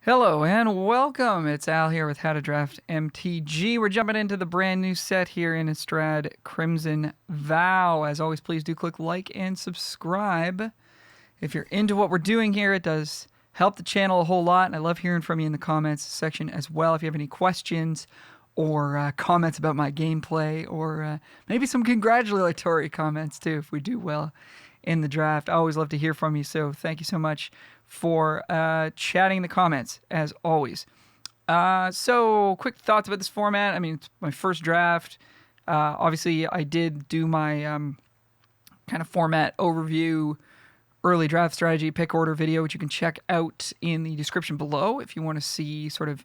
Hello and welcome. It's Al here with How to Draft MTG. We're jumping into the brand new set here in Innistrad Crimson Vow. As always, please do click like and subscribe. If you're into what we're doing here, it does help the channel a whole lot. And I love hearing from you in the comments section as well. If you have any questions or comments about my gameplay or maybe some congratulatory comments too if we do well in the draft. I always love to hear from you, so thank you so much for chatting in the comments, as always. So, quick thoughts about this format. I mean, it's my first draft. Obviously, I did do my kind of format overview, early draft strategy, pick order video, which you can check out in the description below if you want to see sort of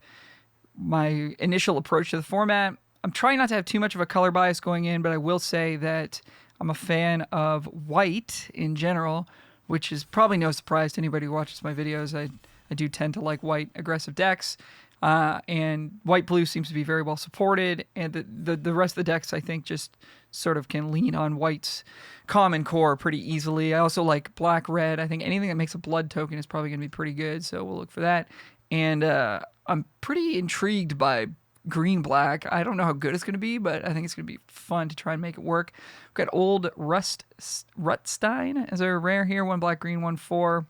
my initial approach to the format. I'm trying not to have too much of a color bias going in, but I will say that I'm a fan of white in general, which is probably no surprise to anybody who watches my videos. I do tend to like white aggressive decks, and white-blue seems to be very well supported, and the rest of the decks, I think, just sort of can lean on white's common core pretty easily. I also like black-red. I think anything that makes a blood token is probably going to be pretty good, so we'll look for that. And I'm pretty intrigued by green-black. I don't know how good it's going to be, but I think it's going to be fun to try and make it work. We've got old Rutstein as our rare here. 1 black, green, 1 4.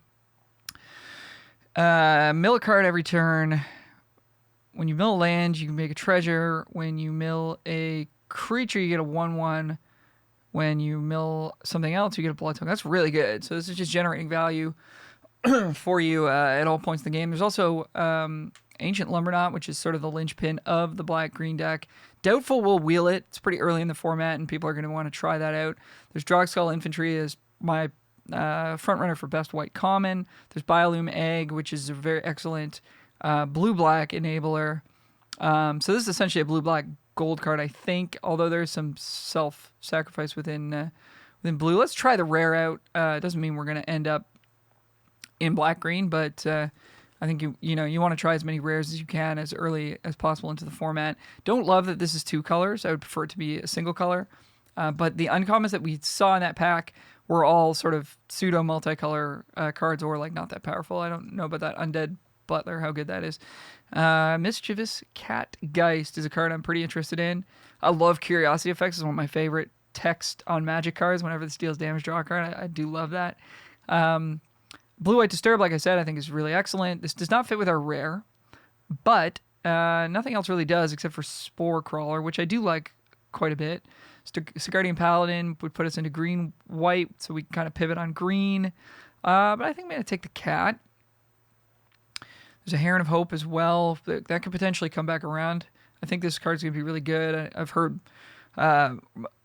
Mill a card every turn. When you mill a land, you can make a treasure. When you mill a creature, you get a 1/1. When you mill something else, you get a blood token. That's really good. So this is just generating value for you at all points in the game. There's also Ancient Lumberknot, which is sort of the linchpin of the black-green deck. Doubtful will wheel it. It's pretty early in the format, and people are going to want to try that out. There's Drogskull Infantry as my front runner for best white common. There's Biolume Egg, which is a very excellent blue-black enabler. So this is essentially a blue-black gold card, I think, although there's some self-sacrifice within blue. Let's try the rare out. It doesn't mean we're going to end up in black-green, but I think you want to try as many rares as you can as early as possible into the format. Don't love that this is 2 colors. I would prefer it to be a single color. But the uncommons that we saw in that pack were all sort of pseudo multicolor cards, or like not that powerful. I don't know about that Undead Butler, how good that is. Mischievous Catgeist is a card I'm pretty interested in. I love Curiosity Effects. It's one of my favorite text on Magic cards. Whenever this deals damage, draw a card. I do love that. Blue-White Disturb, like I said, I think is really excellent. This does not fit with our rare, but nothing else really does except for Spore Crawler, which I do like quite a bit. Sigardian Paladin would put us into green-white, so we can kind of pivot on green. But I think I'm going to take the cat. There's a Heron of Hope as well. That could potentially come back around. I think this card's going to be really good. I've heard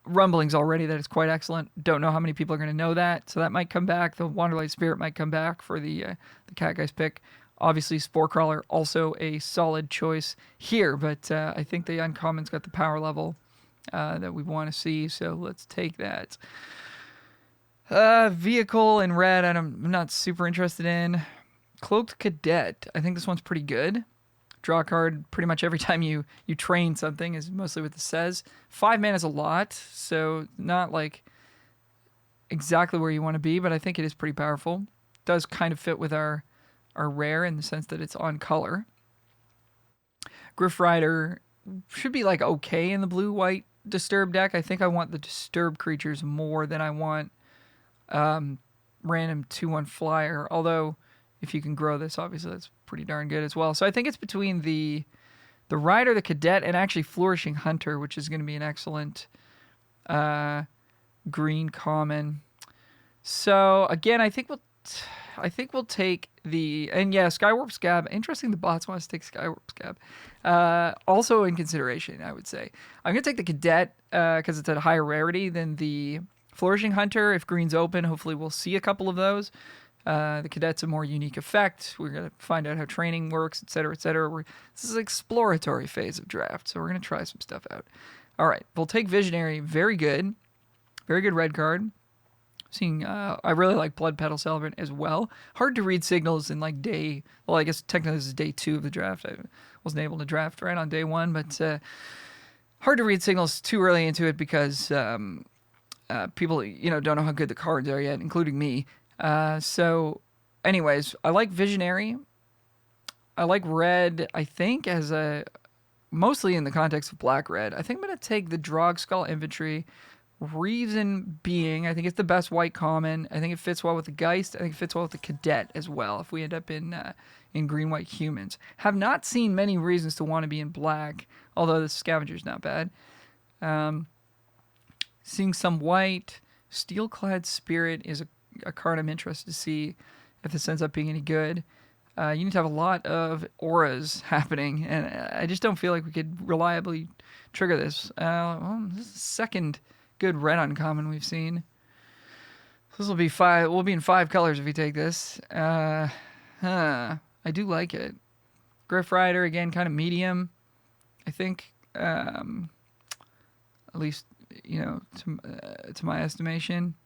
rumblings already that it's quite excellent. Don't know how many people are going to know that, so that might come back. The Wanderlight Spirit might come back for the Catgeist pick. Obviously, Spore Crawler also a solid choice here, but I think the uncommon's got the power level that we want to see, so let's take that. Vehicle in red, I'm not super interested in. Cloaked Cadet, I think this one's pretty good. Draw a card pretty much every time you train something is mostly what this says. 5 mana is a lot, so not like exactly where you want to be, but I think it is pretty powerful. It does kind of fit with our rare in the sense that it's on color. Griff Rider should be like okay in the blue-white Disturb deck. I think I want the Disturb creatures more than I want random 2/1 flyer, although if you can grow this, obviously that's pretty darn good as well. So I think it's between the Rider, the Cadet, and actually Flourishing Hunter, which is going to be an excellent green common. So again, I think we'll take the, and yeah, Skywarp Scab. Interesting, the bots want us to take Skywarp Scab. Also in consideration, I would say. I'm going to take the Cadet because it's at a higher rarity than the Flourishing Hunter. If green's open, hopefully we'll see a couple of those. The Cadet's a more unique effect. We're going to find out how training works, etc., etc. This is an exploratory phase of draft, so we're going to try some stuff out. All right, we'll take Visionary. Very good red card. Seeing, I really like Blood Petal Celebrant as well. Hard to read signals in like day. Well, I guess technically this is day 2 of the draft. I wasn't able to draft right on day 1, but hard to read signals too early into it because people don't know how good the cards are yet, including me. So anyways, I like Visionary. I like red, I think, as a mostly in the context of black-red. I think I'm going to take the Drogskull Infantry. Reason being, I think it's the best white common. I think it fits well with the Geist. I think it fits well with the Cadet as well if we end up in green-white humans. Have not seen many reasons to want to be in black, although the Scavenger's not bad. Seeing some white. Steel-clad Spirit is a card I'm interested to see if this ends up being any good. You need to have a lot of auras happening, and I just don't feel like we could reliably trigger this. This is the second good red uncommon we've seen. This will be 5. We'll be in 5 colors if we take this. I do like it. Griff Rider, again, kind of medium, I think. At least, to my estimation.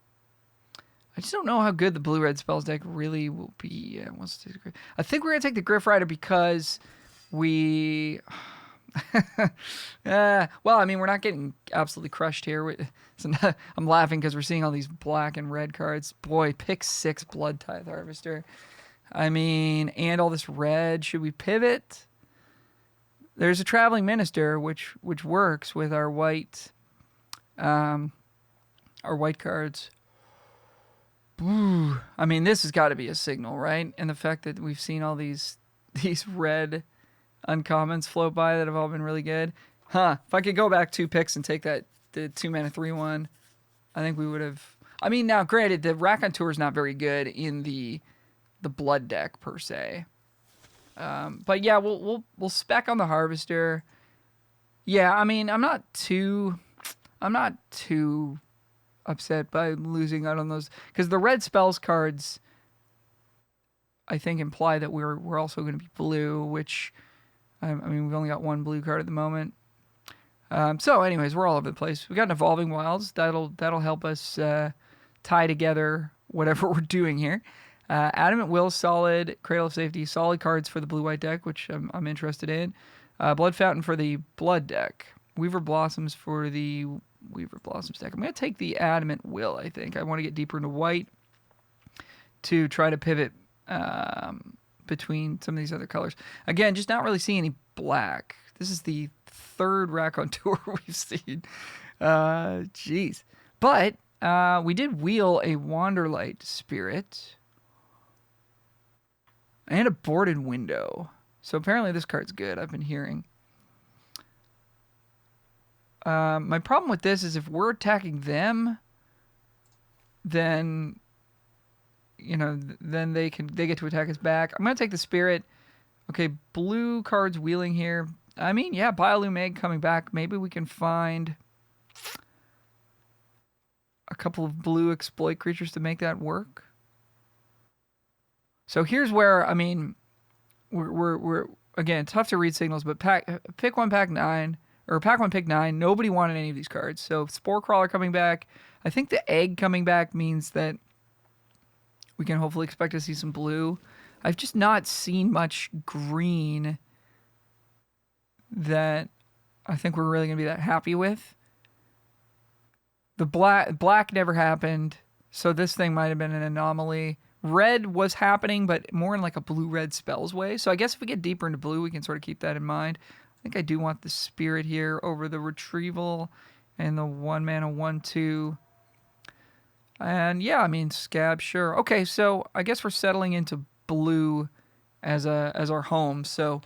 I just don't know how good the blue-red spells deck really will be. I think we're going to take the Griff Rider because we... we're not getting absolutely crushed here. I'm laughing because we're seeing all these black and red cards. Boy, pick 6 Blood Tithe Harvester. And all this red. Should we pivot? There's a Traveling Minister, which works with our white cards. Ooh, this has got to be a signal, right? And the fact that we've seen all these red uncommons float by that have all been really good. If I could go back 2 picks and take the 2-mana 3/1, I think we would have... now, granted, the Raconteur is not very good in the blood deck, per se. But yeah, we'll spec on the Harvester. Yeah, I'm not too upset by losing out on those, because the red spells cards I think imply that we're also going to be blue, which we've only got 1 blue card at the moment. So anyways, we're all over the place. We got an Evolving Wilds that'll help us tie together whatever we're doing here. Adamant Will, solid. Cradle of Safety, solid cards for the blue-white deck, which I'm interested in. Blood Fountain for the blood deck. Weaver Blossoms for the Weaver Blossoms deck. I'm going to take the Adamant Will, I think. I want to get deeper into white to try to pivot between some of these other colors. Again, just not really seeing any black. This is the 3rd Raconteur we've seen. Jeez. But we did wheel a Wanderlight Spirit and a Boarded Window. So apparently this card's good, I've been hearing. My problem with this is if we're attacking them, then they get to attack us back. I'm gonna take the Spirit. Okay, blue cards wheeling here. Biolume Egg coming back. Maybe we can find a couple of blue exploit creatures to make that work. So here's where we're again tough to read signals, but pick 1, pack 9. Or pack 1, pick 9. Nobody wanted any of these cards. So Spore Crawler coming back. I think the egg coming back means that we can hopefully expect to see some blue. I've just not seen much green that I think we're really going to be that happy with. The black never happened, so this thing might have been an anomaly. Red was happening, but more in like a blue-red spells way. So I guess if we get deeper into blue, we can sort of keep that in mind. I think I do want the Spirit here over the Retrieval and the 1-mana 1/2. And Scab, sure. Okay, so I guess we're settling into blue as our home. So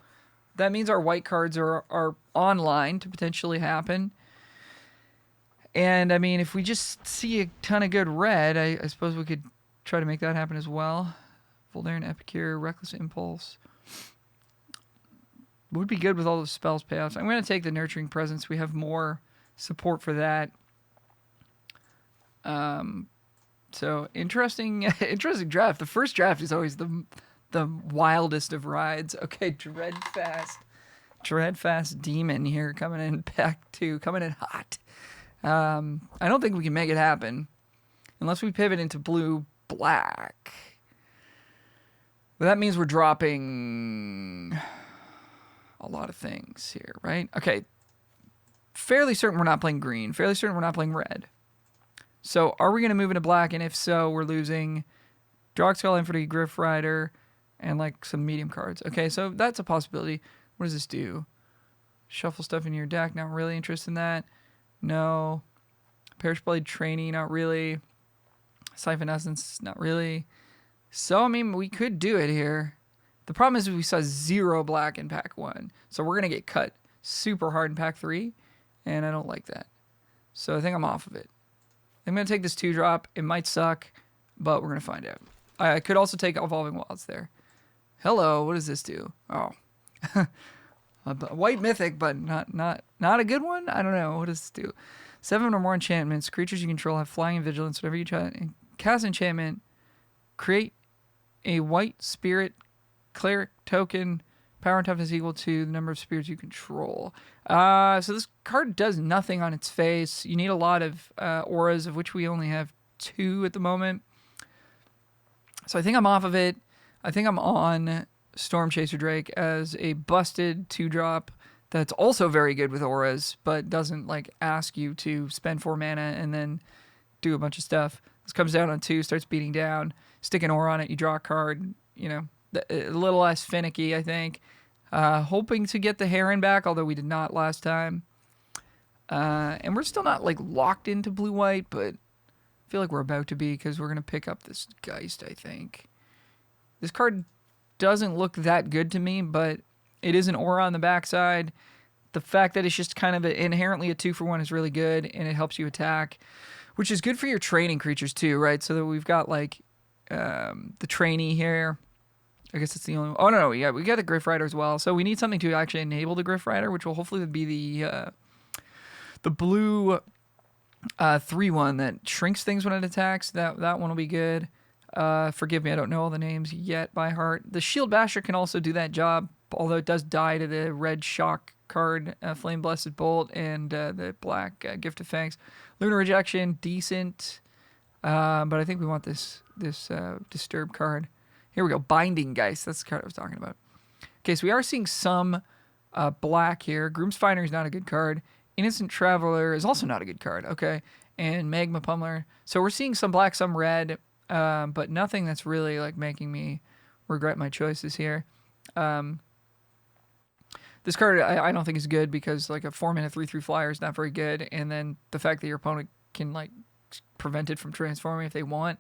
that means our white cards are online to potentially happen. And if we just see a ton of good red, I suppose we could try to make that happen as well. Voldaren Epicure, Reckless Impulse. Would be good with all those spells payoffs. I'm going to take the Nurturing Presence. We have more support for that. So interesting draft. The first draft is always the wildest of rides. Okay, Dreadfast Demon here coming in coming in hot. I don't think we can make it happen unless we pivot into blue-black. But that means we're dropping a lot of things here, right? Okay. Fairly certain we're not playing green. Fairly certain we're not playing red. So are we going to move into black? And if so, we're losing Drogskull Infantry, Griff Rider, and like some medium cards. Okay, so that's a possibility. What does this do? Shuffle stuff in your deck. Not really interested in that. No. Perish Blade Trainee, not really. Siphon Essence, not really. So, I mean, we could do it here. The problem is we saw 0 black in pack 1. So we're going to get cut super hard in pack 3. And I don't like that. So I think I'm off of it. I'm going to take this 2-drop. It might suck, but we're going to find out. I could also take Evolving Wilds there. Hello, what does this do? Oh. A white mythic, but not a good one? I don't know. What does this do? 7 or more enchantments. Creatures you control have flying and vigilance. Whenever you try to cast enchantment, create a white spirit cleric token. Power and toughness equal to the number of spirits you control. So this card does nothing on its face. You need a lot of auras, of which we only have 2 at the moment. So I think I'm off of it. I think I'm on Storm Chaser Drake as a busted 2-drop that's also very good with auras, but doesn't like ask you to spend 4 mana and then do a bunch of stuff. This comes down on 2, starts beating down, stick an aura on it, you draw a card, you know, a little less finicky, I think. Hoping to get the Heron back, although we did not last time. And we're still not like locked into blue-white, but I feel like we're about to be because we're going to pick up this Geist, I think. This card doesn't look that good to me, but it is an aura on the backside. The fact that it's just kind of inherently a 2-for-1 is really good, and it helps you attack, which is good for your training creatures too, right? So that we've got like the trainee here. I guess it's the only one. Oh, no, yeah, we got the Griff Rider as well. So we need something to actually enable the Griff Rider, which will hopefully be the blue 3-1 that shrinks things when it attacks. That one will be good. Forgive me, I don't know all the names yet by heart. The Shield Basher can also do that job, although it does die to the red shock card, Flame Blessed Bolt, and the black Gift of Fangs. Lunar Rejection, decent, but I think we want this Disturb card. Here we go, Binding Geist. That's the card I was talking about. Okay, so we are seeing some black here. Groom's Finder is not a good card. Innocent Traveler is also not a good card. Okay, and Magma Pummeler. So we're seeing some black, some red, but nothing that's really like making me regret my choices here. This card I don't think is good because like a 4-mana 3/3 flyer is not very good, and then the fact that your opponent can like prevent it from transforming if they want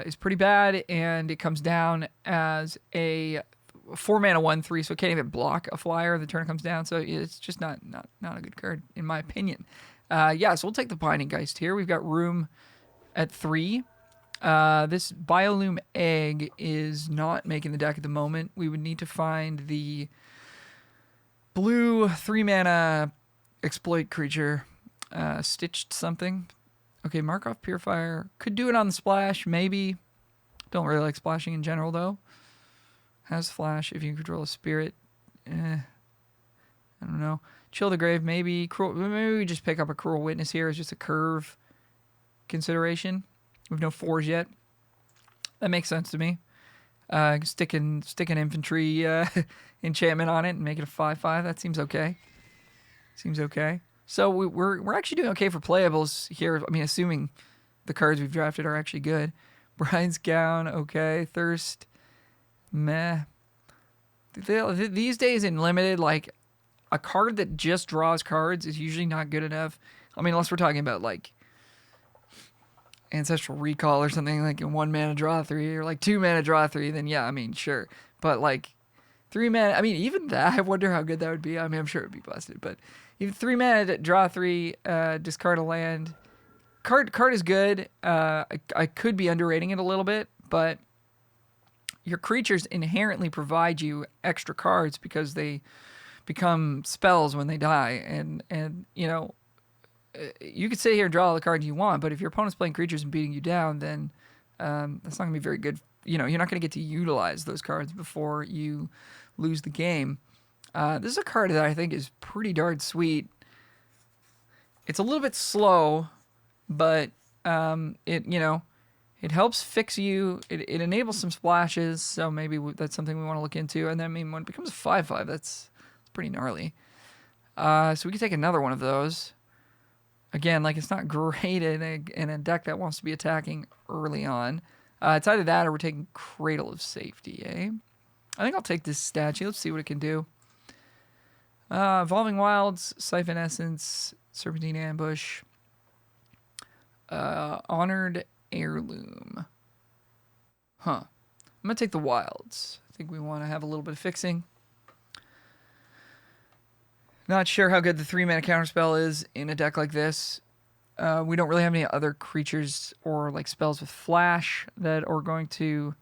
is pretty bad, and it comes down as a 4-mana 1/3, so it can't even block a flyer the turn it comes down. So it's just not a good card in my opinion. Yeah, so we'll take the Binding Geist here. We've got room at 3. This Biolume Egg is not making the deck at the moment. We would need to find the blue 3-mana exploit creature, Stitched something. Okay, Markov Purifier. Could do it on the splash, maybe. Don't really like splashing in general, though. Has flash if you control a spirit. I don't know. Chill the Grave, maybe. Maybe we just pick up a Cruel Witness here as just a curve consideration. We've no 4s yet. That makes sense to me. Stick an infantry enchantment on it and make it a 5/5. That seems okay. Seems okay. So we're actually doing okay for playables here. I mean, assuming the cards we've drafted are actually good. Bride's Gown, okay. Thirst, meh. These days in Limited, like, a card that just draws cards is usually not good enough. I mean, unless we're talking about, like, Ancestral Recall or something, like a 1-mana draw 3 or like 2-mana draw 3, then yeah, I mean, sure. But, like, 3-mana, I mean, even that, I wonder how good that would be. I mean, I'm sure it would be busted, but even 3-mana draw 3, discard a land. Card is good. I could be underrating it a little bit, but your creatures inherently provide you extra cards because they become spells when they die. And you know, you could sit here and draw all the cards you want, but if your opponent's playing creatures and beating you down, then that's not going to be very good. You know, you're not going to get to utilize those cards before you lose the game. This is a card that I think is pretty darn sweet. It's a little bit slow, but it helps fix you. It enables some splashes, so maybe that's something we want to look into. And then, I mean, when it becomes a 5/5, that's pretty gnarly. So we can take another one of those. Again, like, it's not great in a deck that wants to be attacking early on. It's either that or we're taking Cradle of Safety, eh? I think I'll take this statue. Let's see what it can do. Evolving Wilds, Siphon Essence, Serpentine Ambush, Honored Heirloom. Huh. I'm going to take the Wilds. I think we want to have a little bit of fixing. Not sure how good the 3-mana counterspell is in a deck like this. We don't really have any other creatures or like spells with flash that are going to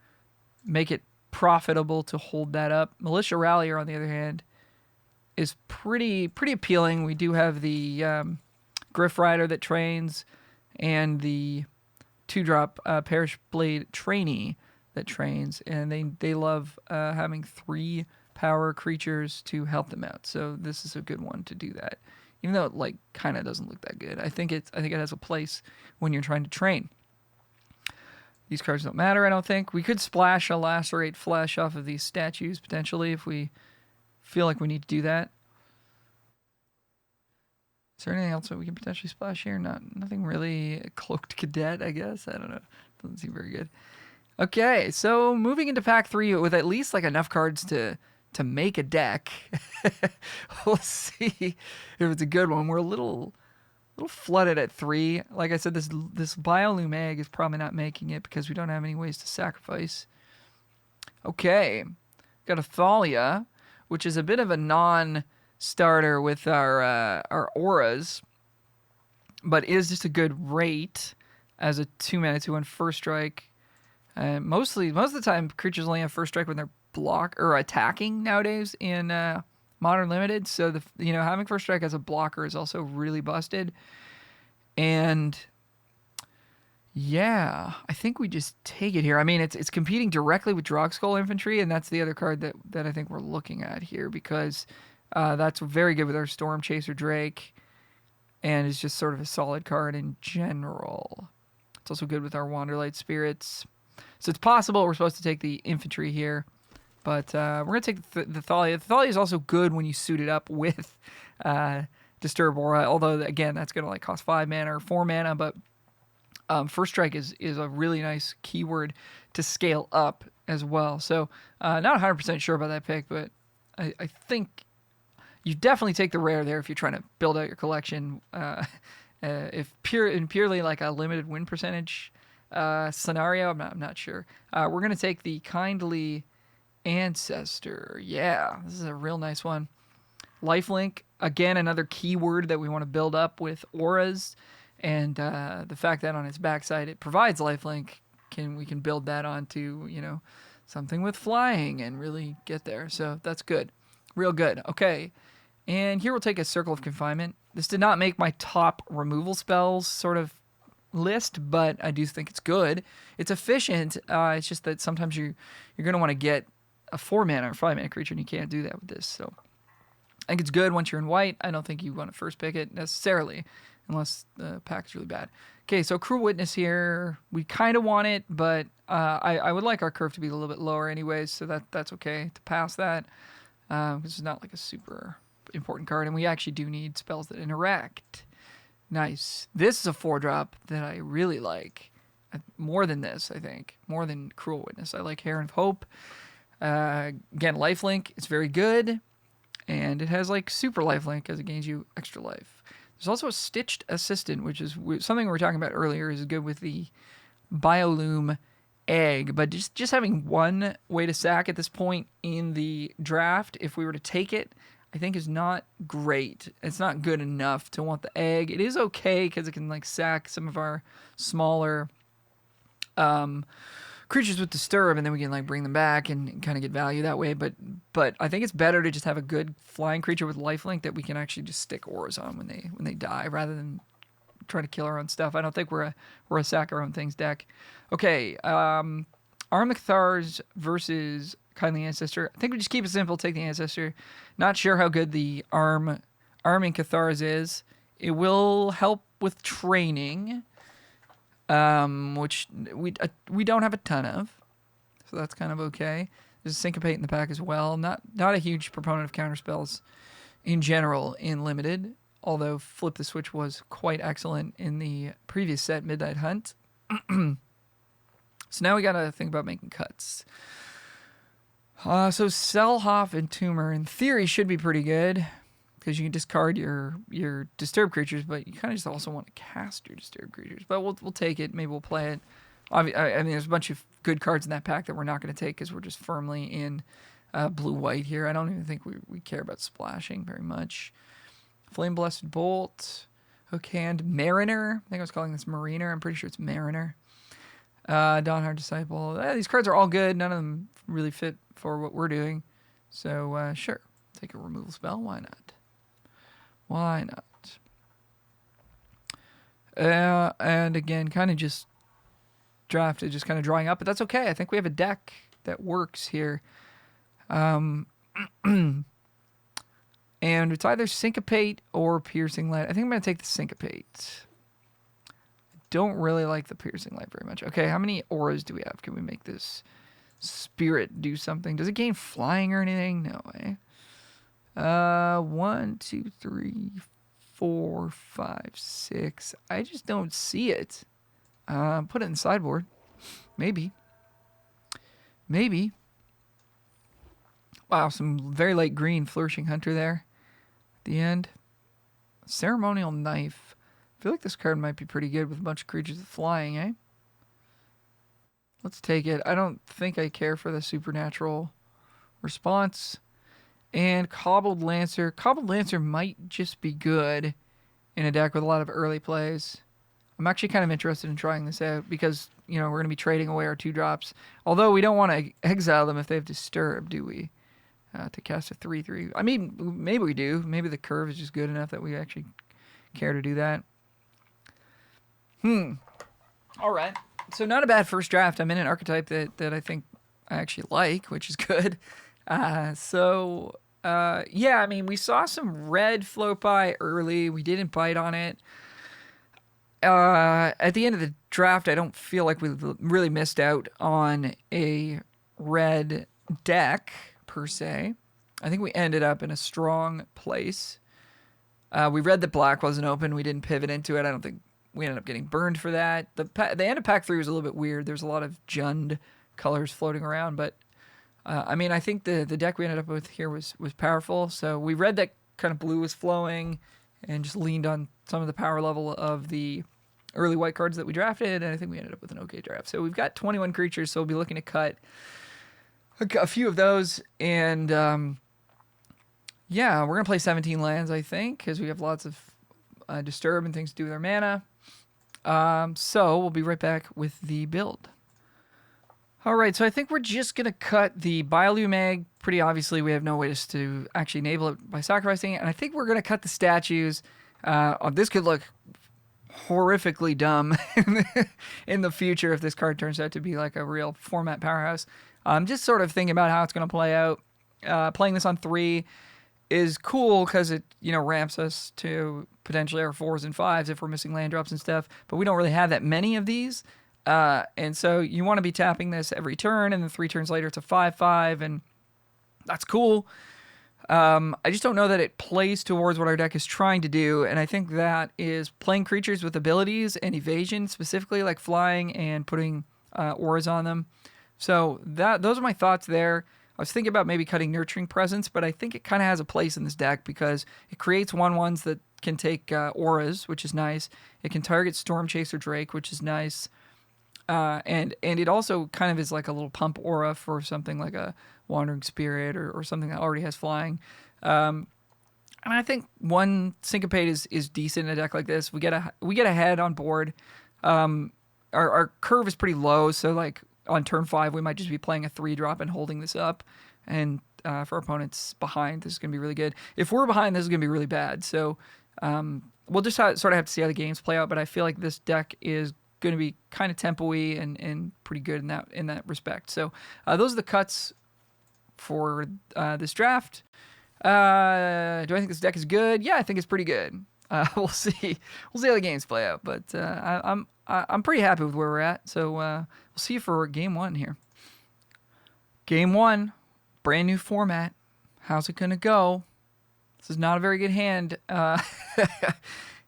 make it profitable to hold that up. Militia Rallier, on the other hand, is pretty appealing. We do have the Griff Rider that trains and the 2-drop Perish Blade Trainee that trains, and they love having 3 power creatures to help them out. So this is a good one to do that. Even though it like kind of doesn't look that good. I think it has a place when you're trying to train. These cards don't matter, I don't think. We could splash a Lacerate Flesh off of these statues potentially if we feel like we need to do that. Is there anything else that we can potentially splash here? Nothing really. Cloaked Cadet, I guess. I don't know. Doesn't seem very good. Okay, so moving into pack 3 with at least like enough cards to make a deck. We'll see if it's a good one. We're a little flooded at 3. Like I said, this Biolume Egg is probably not making it because we don't have any ways to sacrifice. Okay, got a Thalia, which is a bit of a non-starter with our auras, but is just a good rate as a 2-mana 2/1 first strike. Most of the time, creatures only have first strike when they're block or attacking nowadays in Modern Limited. So having first strike as a blocker is also really busted. And yeah, I think we just take it here. I mean, it's competing directly with Drogskull Infantry, and that's the other card that I think we're looking at here because that's very good with our Storm Chaser Drake, and is just sort of a solid card in general. It's also good with our Wanderlight Spirits. So it's possible we're supposed to take the infantry here, but we're going to take the Thalia. The Thalia is also good when you suit it up with Disturb Aura, although, again, that's going to cost 5 mana or 4 mana, but First Strike is a really nice keyword to scale up as well. So not 100% sure about that pick, but I think you definitely take the rare there if you're trying to build out your collection. If purely like a limited win percentage scenario, I'm not sure. We're going to take the Kindly Ancestor. Yeah, this is a real nice one. Lifelink, again, another keyword that we want to build up with auras. And the fact that on its backside it provides lifelink, we can build that onto, something with flying and really get there. So that's good. Real good. Okay. And here we'll take a Circle of Confinement. This did not make my top removal spells sort of list, but I do think it's good. It's efficient. It's just that sometimes you're going to want to get a 4-mana or 5-mana creature, and you can't do that with this. So I think it's good once you're in white. I don't think you want to first pick it necessarily, unless the pack is really bad. Okay, so Cruel Witness here. We kind of want it, but I would like our curve to be a little bit lower anyways, so that's okay to pass that. Because it's not like a super important card, and we actually do need spells that interact. Nice. This is a 4-drop that I really like. More than this, I think. More than Cruel Witness. I like Heron of Hope. Again, lifelink. It's very good. And it has super lifelink as it gains you extra life. There's also a Stitched Assistant, which is something we were talking about earlier, is good with the Biolume Egg. But just having one way to sack at this point in the draft, if we were to take it, I think is not great. It's not good enough to want the egg. It is okay because it can sack some of our smaller creatures with Disturb, and then we can bring them back and kind of get value that way. But I think it's better to just have a good flying creature with lifelink that we can actually just stick auras on when they die, rather than try to kill our own stuff. I don't think we're a sack our own things deck. Okay, Arm the Cathars versus Kindly Ancestor. I think we just keep it simple, take the Ancestor. Not sure how good the Arming Cathars is. It will help with training, which we don't have a ton of, so that's kind of okay. There's a Syncopate in the pack as well. Not a huge proponent of counterspells in general in Limited, although Flip the Switch was quite excellent in the previous set, Midnight Hunt. So now we got to think about making cuts. So Selhoff and Tumor, in theory, should be pretty good because you can discard your disturbed creatures, but you kind of just also want to cast your disturbed creatures. But we'll take it. Maybe we'll play it. I mean, there's a bunch of good cards in that pack that we're not going to take because we're just firmly in blue-white here. I don't even think we care about splashing very much. Flame Blessed Bolt, Hookhand, Mariner. I think I was calling this Mariner. I'm pretty sure it's Mariner. Dawnhard Disciple. These cards are all good. None of them really fit for what we're doing. So, sure. Take a removal spell. Why not? Why not? And again, kind of just drafted, just kind of drawing up. But that's okay. I think we have a deck that works here. And it's either Syncopate or Piercing Light. I think I'm going to take the Syncopate. Don't really like the Piercing Light very much. Okay, how many auras do we have? Can we make this Spirit do something? Does it gain flying or anything? No way. 1, 2, 3, 4, 5, 6. I just don't see it. Put it in the sideboard. Maybe. Wow, some very light green Flourishing Hunter there at the end. Ceremonial Knife. I feel like this card might be pretty good with a bunch of creatures with flying, eh? Let's take it. I don't think I care for the supernatural response. And Cobbled Lancer. Cobbled Lancer might just be good in a deck with a lot of early plays. I'm actually kind of interested in trying this out because, we're going to be trading away our 2-drops. Although we don't want to exile them if they have Disturb, do we? To cast a 3/3. I mean, maybe we do. Maybe the curve is just good enough that we actually care to do that. All right. So not a bad first draft. I'm in an archetype that I think I actually like, which is good. Yeah, I mean, we saw some red float by early. We didn't bite on it. At the end of the draft, I don't feel like we really missed out on a red deck, per se. I think we ended up in a strong place. We read that black wasn't open. We didn't pivot into it. I don't think we ended up getting burned for that. The end of pack 3 was a little bit weird. There's a lot of Jund colors floating around, but I mean, I think the deck we ended up with here was powerful. So we read that kind of blue was flowing and just leaned on some of the power level of the early white cards that we drafted, and I think we ended up with an okay draft. So we've got 21 creatures, so we'll be looking to cut a few of those, and yeah, we're going to play 17 lands, I think, because we have lots of Disturb and things to do with our mana. So we'll be right back with the build. All right, so I think we're just going to cut the Biolumag. Pretty obviously, we have no ways to actually enable it by sacrificing it, and I think we're going to cut the statues. This could look horrifically dumb in the future if this card turns out to be like a real format powerhouse. Just sort of thinking about how it's going to play out. Playing this on 3 is cool because it, ramps us to potentially our 4s and 5s if we're missing land drops and stuff, but we don't really have that many of these. And so you want to be tapping this every turn, and then 3 turns later it's a 5/5, and that's cool. I just don't know that it plays towards what our deck is trying to do, and I think that is playing creatures with abilities and evasion, specifically like flying and putting auras on them. So those are my thoughts there. I was thinking about maybe cutting Nurturing Presence, but I think it kind of has a place in this deck because it creates 1/1s that can take auras, which is nice. It can target Storm Chaser Drake, which is nice. And it also kind of is like a little pump aura for something like a Wandering Spirit or something that already has flying. And I think 1 Syncopate is decent in a deck like this. We get ahead on board. Our curve is pretty low, so like on turn 5 we might just be playing a 3-drop and holding this up. And for opponents behind, this is going to be really good. If we're behind, this is going to be really bad. So we'll just sort of have to see how the games play out. But I feel like this deck is going to be kind of tempo-y and pretty good in that respect. So those are the cuts for this draft. Do I think this deck is good? Yeah, I think it's pretty good. We'll see. We'll see how the games play out. But I'm pretty happy with where we're at. So we'll see you for game 1 here. Game 1, brand new format. How's it gonna go? This is not a very good hand.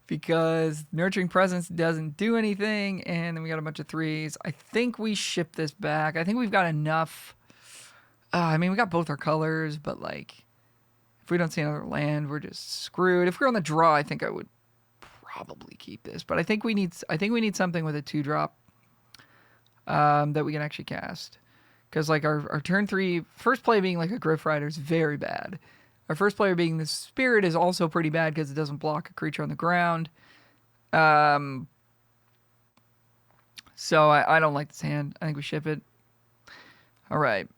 because Nurturing Presence doesn't do anything, and then we got a bunch of 3s. I think we ship this back. I think we've got enough. I mean, we got both our colors, but like, if we don't see another land, we're just screwed. If we're on the draw, I think I would probably keep this, but I think we need something with a 2-drop that we can actually cast. Because like our turn 3 first play being like a Griff Rider is very bad. Our first player being the Spirit is also pretty bad because it doesn't block a creature on the ground. So I don't like this hand. I think we ship it. All right.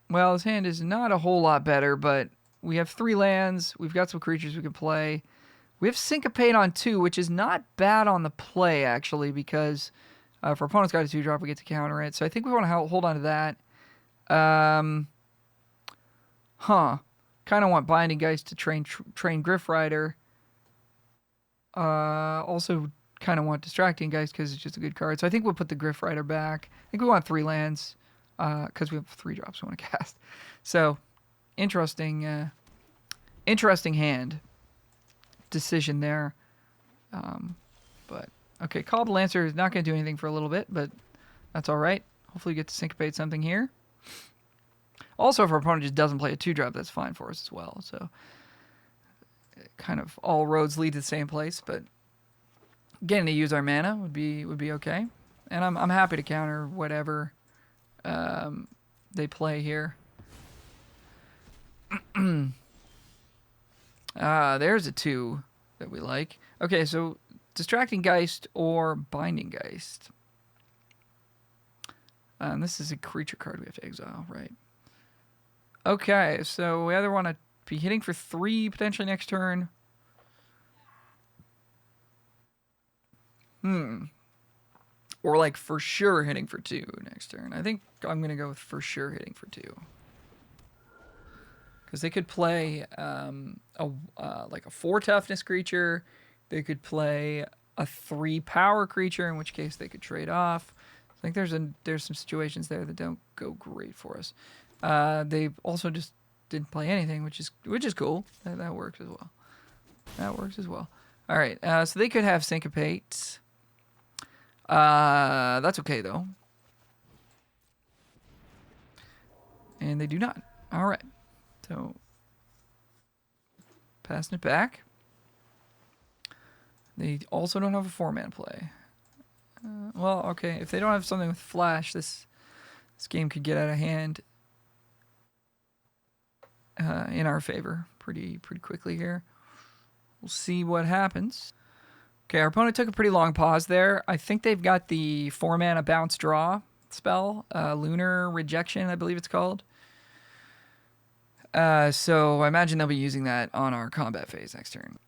Well, this hand is not a whole lot better, but we have 3 lands. We've got some creatures we can play. We have Syncopate on 2, which is not bad on the play, actually, because if our opponent's got a 2-drop, we get to counter it. So I think we want to hold on to that. Kind of want Binding Geist to train Griff Rider. Also kind of want Distracting Geist because it's just a good card. So I think we'll put the Griff Rider back. I think we want 3 lands because we have 3 drops we want to cast. So interesting hand decision there. But okay, Call to Lancer is not going to do anything for a little bit, but that's all right. Hopefully we get to Syncopate something here. Also, if our opponent just doesn't play a 2-drop, that's fine for us as well. So kind of all roads lead to the same place, but getting to use our mana would be okay. And I'm happy to counter whatever they play here. There's a 2 that we like. Okay, so Distracting Geist or Binding Geist. This is a creature card we have to exile, right? Okay, so we either want to be hitting for 3 potentially next turn. Or like for sure hitting for 2 next turn. I think I'm going to go with for sure hitting for 2. Because they could play like a 4 toughness creature. They could play a 3 power creature, in which case they could trade off. I think there's some situations there that don't go great for us. They also just didn't play anything, which is cool. That works as well. That works as well. All right. So they could have Syncopate. That's okay though. And they do not. All right. So passing it back. They also don't have a 4-man play. Well, okay. If they don't have something with flash, this game could get out of hand in our favor pretty quickly here. We'll see what happens. Okay, our opponent took a pretty long pause there. I think they've got the 4-mana bounce draw spell, Lunar Rejection, I believe it's called. So I imagine they'll be using that on our combat phase next turn.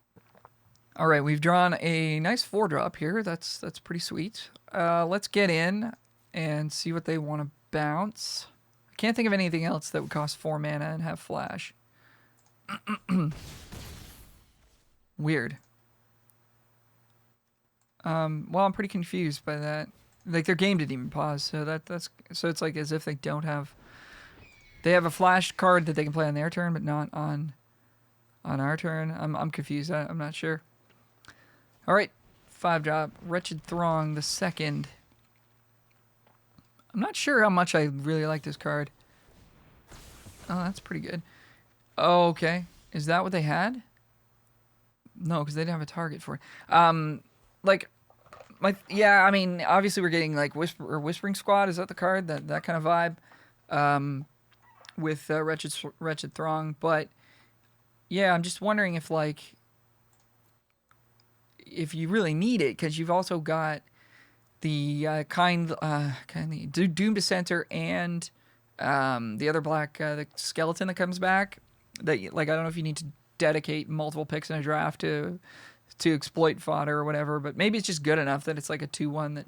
All right, we've drawn a nice 4-drop here. That's pretty sweet. Let's get in and see what they want to bounce. I can't think of anything else that would cost 4 mana and have flash. Weird. Well, I'm pretty confused by that. Like their game didn't even pause, so so it's like as if they don't have. They have a flash card that they can play on their turn, but not on our turn. I'm confused. I'm not sure. All right, 5-drop, Wretched Throng the second. I'm not sure how much I really like this card. Oh, that's pretty good. Oh, okay. Is that what they had? No, because they didn't have a target for it. I mean, obviously we're getting like Whispering Squad. Is that the card? That kind of vibe. With Wretched Throng, but yeah, I'm just wondering if you really need it, because you've also got the Doom Dissenter and the other black the skeleton that comes back. That I don't know if you need to dedicate multiple picks in a draft to exploit fodder or whatever, but maybe it's just good enough that it's like a 2/1 that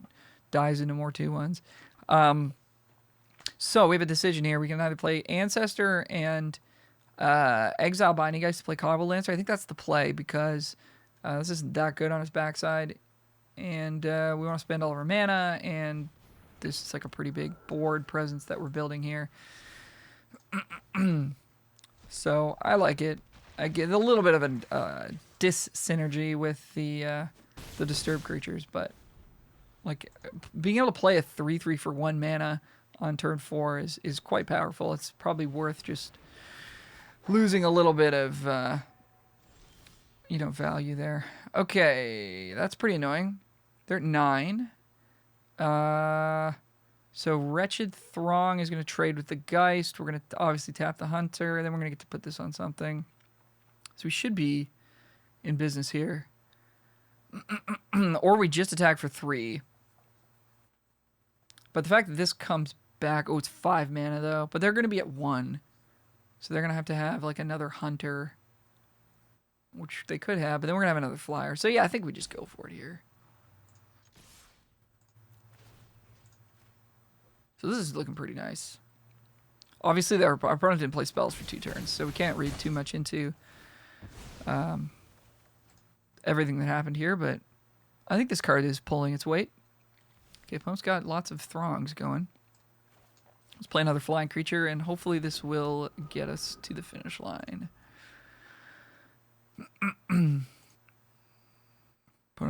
dies into more 2/1s. So we have a decision here. We can either play Ancestor and exile Binding Geist to play Cobble Lancer. I think that's the play, because this isn't that good on his backside, and we want to spend all of our mana, and this is like a pretty big board presence that we're building here. So I like it. I get a little bit of a dis-synergy with the the disturb creatures, but like being able to play a 3/3 for 1 mana on turn 4 is quite powerful. It's probably worth just losing a little bit of value there. Okay, that's pretty annoying. They're at 9. So Wretched Throng is going to trade with the Geist. We're going to obviously tap the Hunter, and then we're going to get to put this on something. So we should be in business here. Or we just attack for 3. But the fact that this comes back... Oh, it's 5 mana, though. But they're going to be at 1. So they're going to have like another Hunter, which they could have, but then we're going to have another Flyer. So yeah, I think we just go for it here. So this is looking pretty nice. Obviously, our opponent didn't play spells for 2 turns, so we can't read too much into everything that happened here, but I think this card is pulling its weight. Okay, opponent's got lots of Throngs going. Let's play another flying creature, and hopefully this will get us to the finish line. Opponent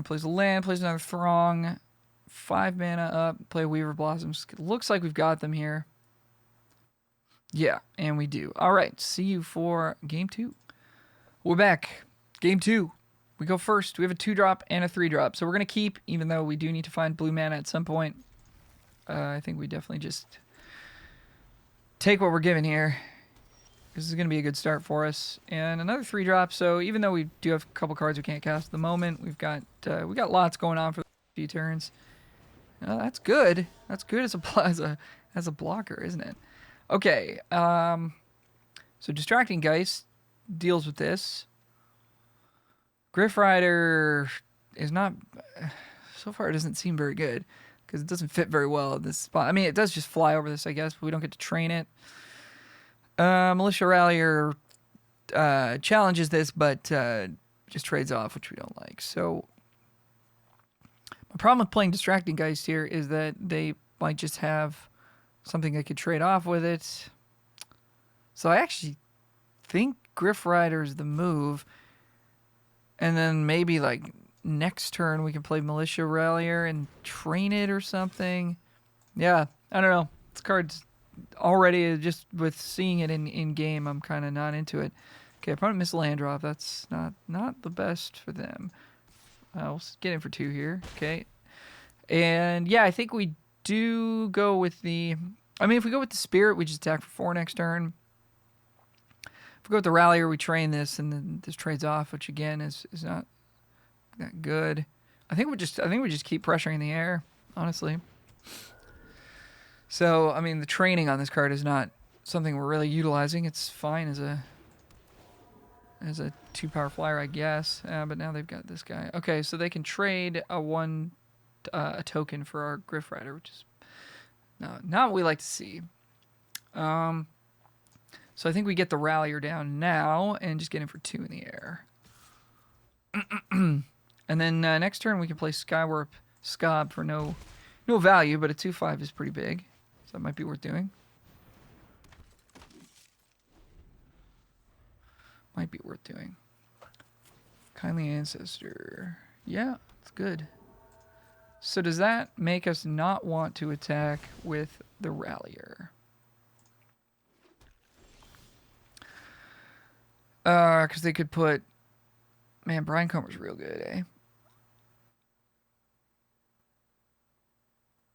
plays a land, plays another Throng. 5 mana up, play Weaver Blossoms. Looks like we've got them here. Yeah, and we do. All right, see you for game 2. We're back. Game 2. We go first. We have a 2-drop and a 3-drop. So we're going to keep, even though we do need to find blue mana at some point. I think we definitely just take what we're given here. This is going to be a good start for us. And another 3-drop. So even though we do have a couple cards we can't cast at the moment, we got lots going on for the few turns. That's good. That's good as a blocker, isn't it? Okay. So Distracting Geist deals with this. Griff Rider is not... So far, it doesn't seem very good because it doesn't fit very well in this spot. I mean, it does just fly over this, I guess, but we don't get to train it. Militia Rallier challenges this, but just trades off, which we don't like. So my problem with playing Distracting Geist here is that they might just have something they could trade off with it. So I actually think Griff Rider is the move. And then maybe like next turn we can play Militia Rallier and train it or something. Yeah, I don't know. This card's already, just with seeing it in game, I'm kind of not into it. Okay, opponent missed land drop. That's not the best for them. We'll get in for 2 here. Okay. And yeah, I think we do go with the... I mean, if we go with the Spirit, we just attack for 4 next turn. If we go with the Rallier, we train this, and then this trades off, which again is not that good. I think we just keep pressuring the air, honestly. So I mean, the training on this card is not something we're really utilizing. It's fine as a 2-power flyer, I guess. But now they've got this guy. Okay, so they can trade a token for our Griff Rider, which is not what we like to see. So I think we get the Rallier down now and just get in for 2 in the air. And then next turn we can play Skywarp Scob for no value, but a 2/5 is pretty big. So that might be worth doing. Might be worth doing. Kindly Ancestor. Yeah, it's good. So does that make us not want to attack with the Rallier? Because they could put... Man, Brian Comer's real good, eh?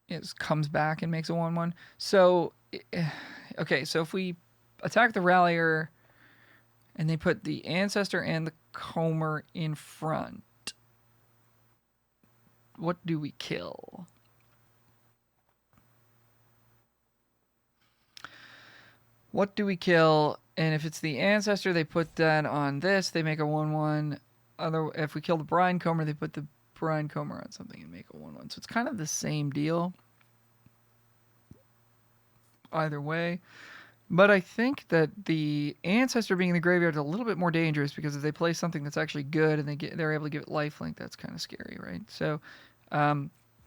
It comes back and makes a 1/1. So, okay, so if we attack the Rallier and they put the Ancestor and the Comer in front, what do we kill? What do we kill? And if it's the Ancestor, they put that on this. They make a 1/1. If we kill the Brian Comer, they put the Brian Comer on something and make a 1/1. So it's kind of the same deal. Either way. But I think that the Ancestor being in the graveyard is a little bit more dangerous because if they play something that's actually good and they're able to give it lifelink, that's kind of scary, right? So,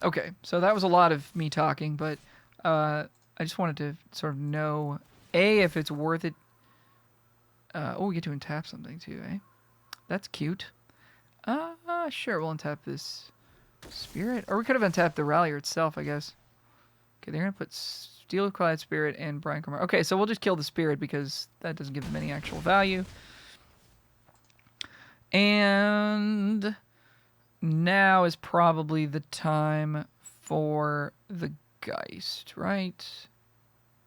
okay. So that was a lot of me talking, but I just wanted to sort of know, A, if it's worth it. We get to untap something too, eh? That's cute. Sure, we'll untap this spirit. Or we could have untapped the Rallier itself, I guess. Okay, they're going to put Steel of Quiet Spirit and Brian Comer. Okay, so we'll just kill the spirit because that doesn't give them any actual value. And now is probably the time for the Geist, right?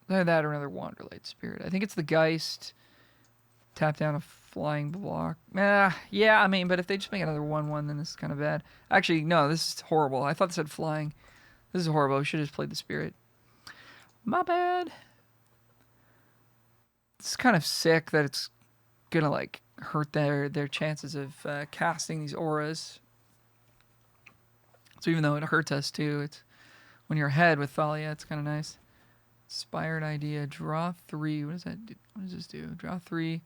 Either that or another Wanderlight Spirit. I think it's the Geist. Tap down a flying block. Yeah, I mean, but if they just make another 1/1, then this is kind of bad. Actually, no, this is horrible. I thought this had flying. This is horrible. We should have just played the spirit. My bad. It's kind of sick that it's gonna like hurt their chances of casting these auras. So even though it hurts us too, it's when you're ahead with Thalia, it's kind of nice. Inspired idea. Draw 3. What does that do? What does this do? Draw 3.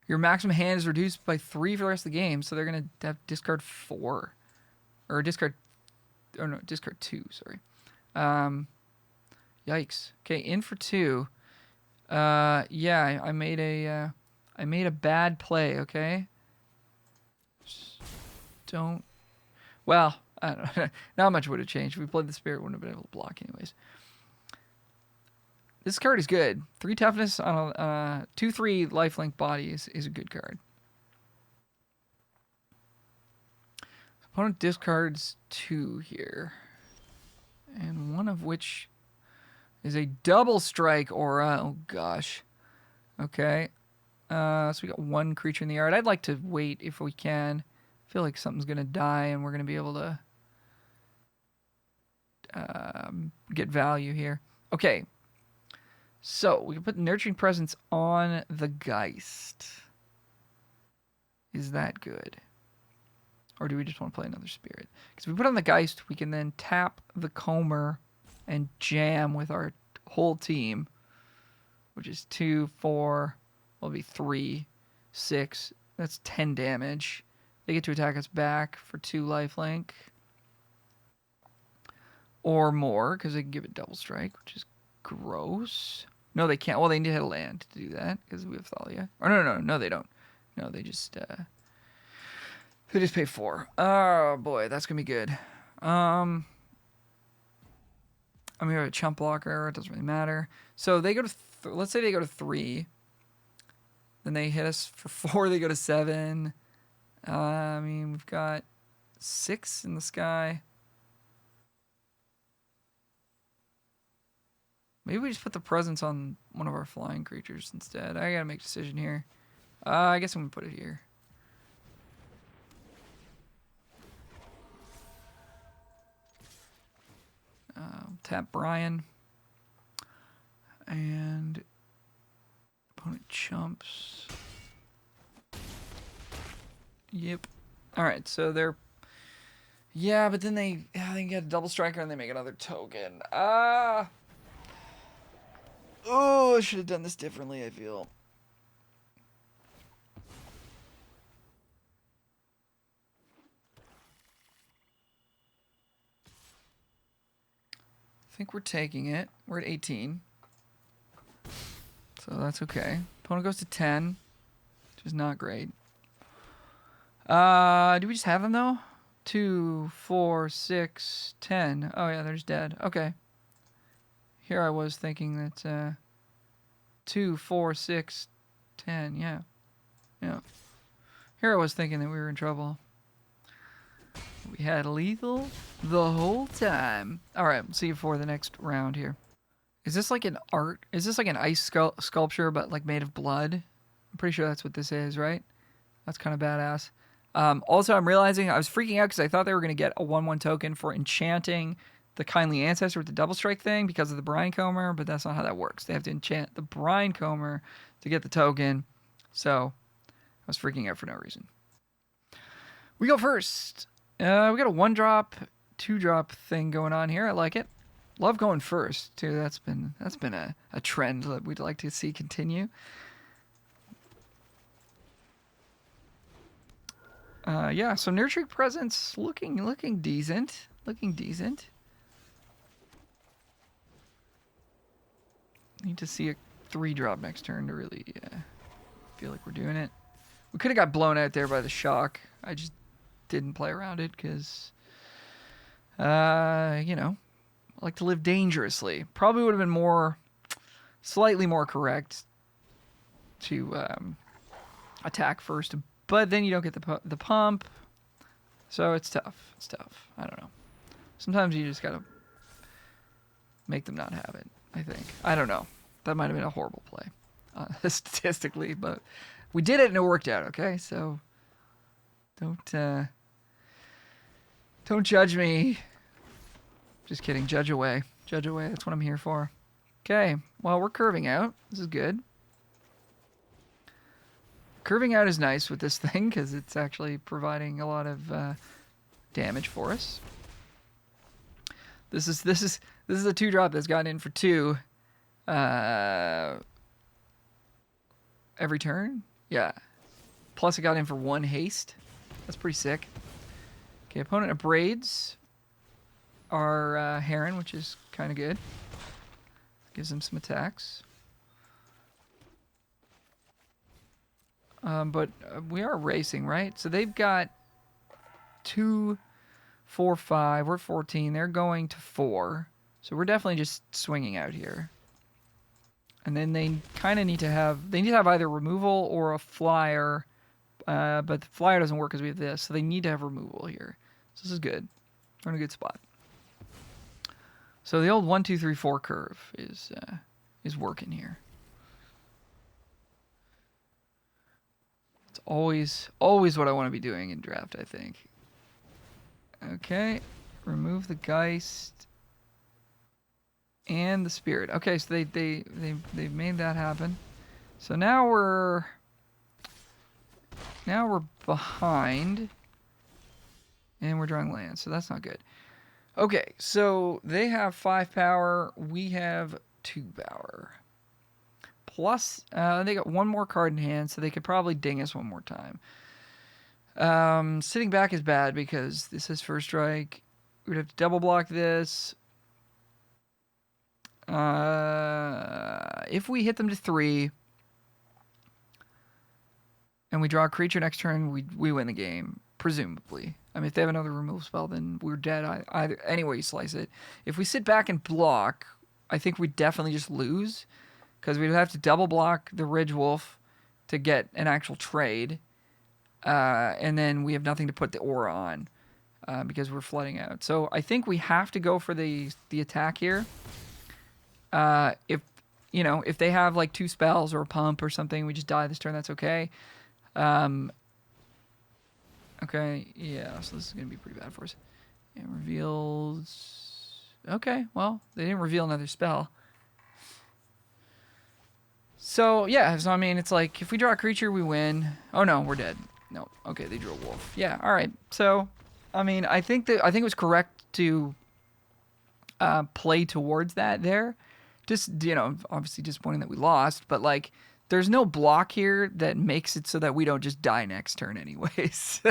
Your maximum hand is reduced by 3 for the rest of the game, so they're going to have discard 4. Or discard 2, sorry. Yikes. Okay, in for 2. Yeah, I made a bad play, okay? Just don't... Well, I don't know. Not much would have changed. If we played the spirit, wouldn't have been able to block anyways. This card is good. 3 toughness on a 2/3 lifelink body is a good card. Opponent discards 2 here. And one of which is a double strike aura. Oh gosh. Okay. So we got 1 creature in the yard. I'd like to wait if we can. I feel like something's going to die and we're going to be able to get value here. Okay. So, we can put Nurturing Presence on the Geist. Is that good? Or do we just want to play another spirit? Because if we put on the Geist, we can then tap the Comer and jam with our whole team. Which is 2, 4, will be 3, 6. That's 10 damage. They get to attack us back for 2 lifelink. Or more, because they can give it double strike, which is gross. No, they can't. Well, they need to hit a land to do that because we have Thalia. Or no, they don't. No, they just pay 4. Oh boy, that's gonna be good. I'm gonna have a chump blocker. It doesn't really matter. So they go to let's say they go to 3. Then they hit us for 4. They go to 7. I mean, we've got 6 in the sky. Maybe we just put the presence on one of our flying creatures instead. I gotta make a decision here. I guess I'm gonna put it here. Tap Brian. And opponent chumps. Yep. Alright, so they're... Yeah, but then they get a double striker and they make another token. Oh, I should have done this differently, I feel. I think we're taking it. We're at 18. So that's okay. Opponent goes to 10, which is not great. Do we just have them, though? 2, 4, 6, 10. Oh, yeah, they're just dead. Okay. Here I was thinking that 2, 4, 6, 10. Yeah. Yeah. Here I was thinking that we were in trouble. We had lethal the whole time. All right, we'll see you for the next round here. Is this like an art? Is this like an ice sculpture, but like made of blood? I'm pretty sure that's what this is, right? That's kind of badass. Also, I'm realizing I was freaking out because I thought they were going to get a 1/1 token for enchanting the Kindly Ancestor with the double strike thing because of the Brine Comer, but that's not how that works. They have to enchant the Brine Comer to get the token. So I was freaking out for no reason. We go first. We got a 1-drop, 2-drop thing going on here. I like it. Love going first too. That's been a trend that we'd like to see continue. Yeah, so Nurturing Presence looking decent. Looking decent. Need to see a 3-drop next turn to really feel like we're doing it. We could have got blown out there by the shock. I just didn't play around it because, you know, I like to live dangerously. Probably would have been slightly more correct to attack first, but then you don't get the pump. So it's tough. It's tough. I don't know. Sometimes you just gotta make them not have it, I think. I don't know. That might have been a horrible play, statistically, but we did it and it worked out, okay? So don't judge me. Just kidding. Judge away. Judge away. That's what I'm here for. Okay. Well, we're curving out. This is good. Curving out is nice with this thing because it's actually providing a lot of damage for us. This is a 2-drop that's gotten in for 2 every turn. Yeah. Plus it got in for 1 haste. That's pretty sick. Okay, opponent abrades our Heron, which is kind of good. Gives them some attacks. But we are racing, right? So they've got 2, 4, 5. We're 14. They're going to 4. So we're definitely just swinging out here. And then they kind of need to have either removal or a flyer. But the flyer doesn't work because we have this. So they need to have removal here. So this is good. We're in a good spot. So the old 1, 2, 3, 4 curve is working here. It's always what I want to be doing in draft, I think. Okay, remove the Geist and the Spirit. Okay, so they've made that happen. So now we're behind, and we're drawing land. So that's not good. Okay, so they have 5 power. We have 2 power. Plus, they got 1 more card in hand, so they could probably ding us 1 more time. Sitting back is bad because this is first strike. We'd have to double block this. If we hit them to 3 and we draw a creature next turn, we win the game, presumably. I mean, if they have another removal spell, then we're dead either anyway you slice it. If we sit back and block, I think we definitely just lose because we'd have to double block the Ridge Wolf to get an actual trade. And then we have nothing to put the aura on because we're flooding out. So I think we have to go for the attack here. If they have like 2 spells or a pump or something, we just die this turn. That's okay. Okay, yeah. So this is gonna be pretty bad for us. It reveals. Okay, well they didn't reveal another spell. So yeah, so I mean it's like if we draw a creature, we win. Oh no, we're dead. No. Okay, they drew a wolf. Yeah, all right. So, I mean, I think it was correct to play towards that there. Just, obviously disappointing that we lost, but like there's no block here that makes it so that we don't just die next turn anyways.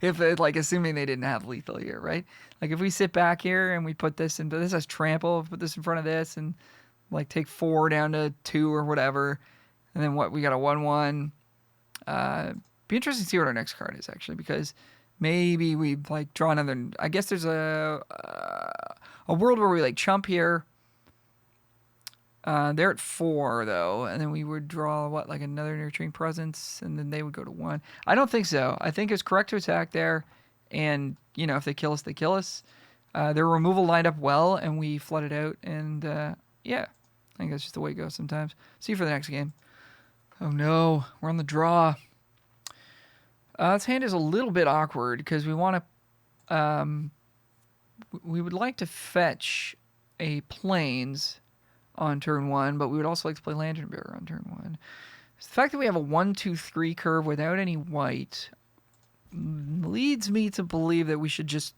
Assuming they didn't have lethal here, right? Like if we sit back here and we put this in, this has trample, put this in front of this and like take 4 down to 2 or whatever. And then we got a 1/1. Be interesting to see what our next card is actually, because maybe we like draw another. I guess there's a world where we like chump here. They're at 4 though, and then we would draw another Nurturing Presence, and then they would go to 1. I don't think so. I think it's correct to attack there, and if they kill us, they kill us. Their removal lined up well, and we flooded out, and yeah, I think that's just the way it goes sometimes. See you for the next game. Oh no, we're on the draw. This hand is a little bit awkward because we want to. We would like to fetch a Plains on turn 1, but we would also like to play Lantern Bearer on turn 1. The fact that we have a 1, 2, 3 curve without any white leads me to believe that we should just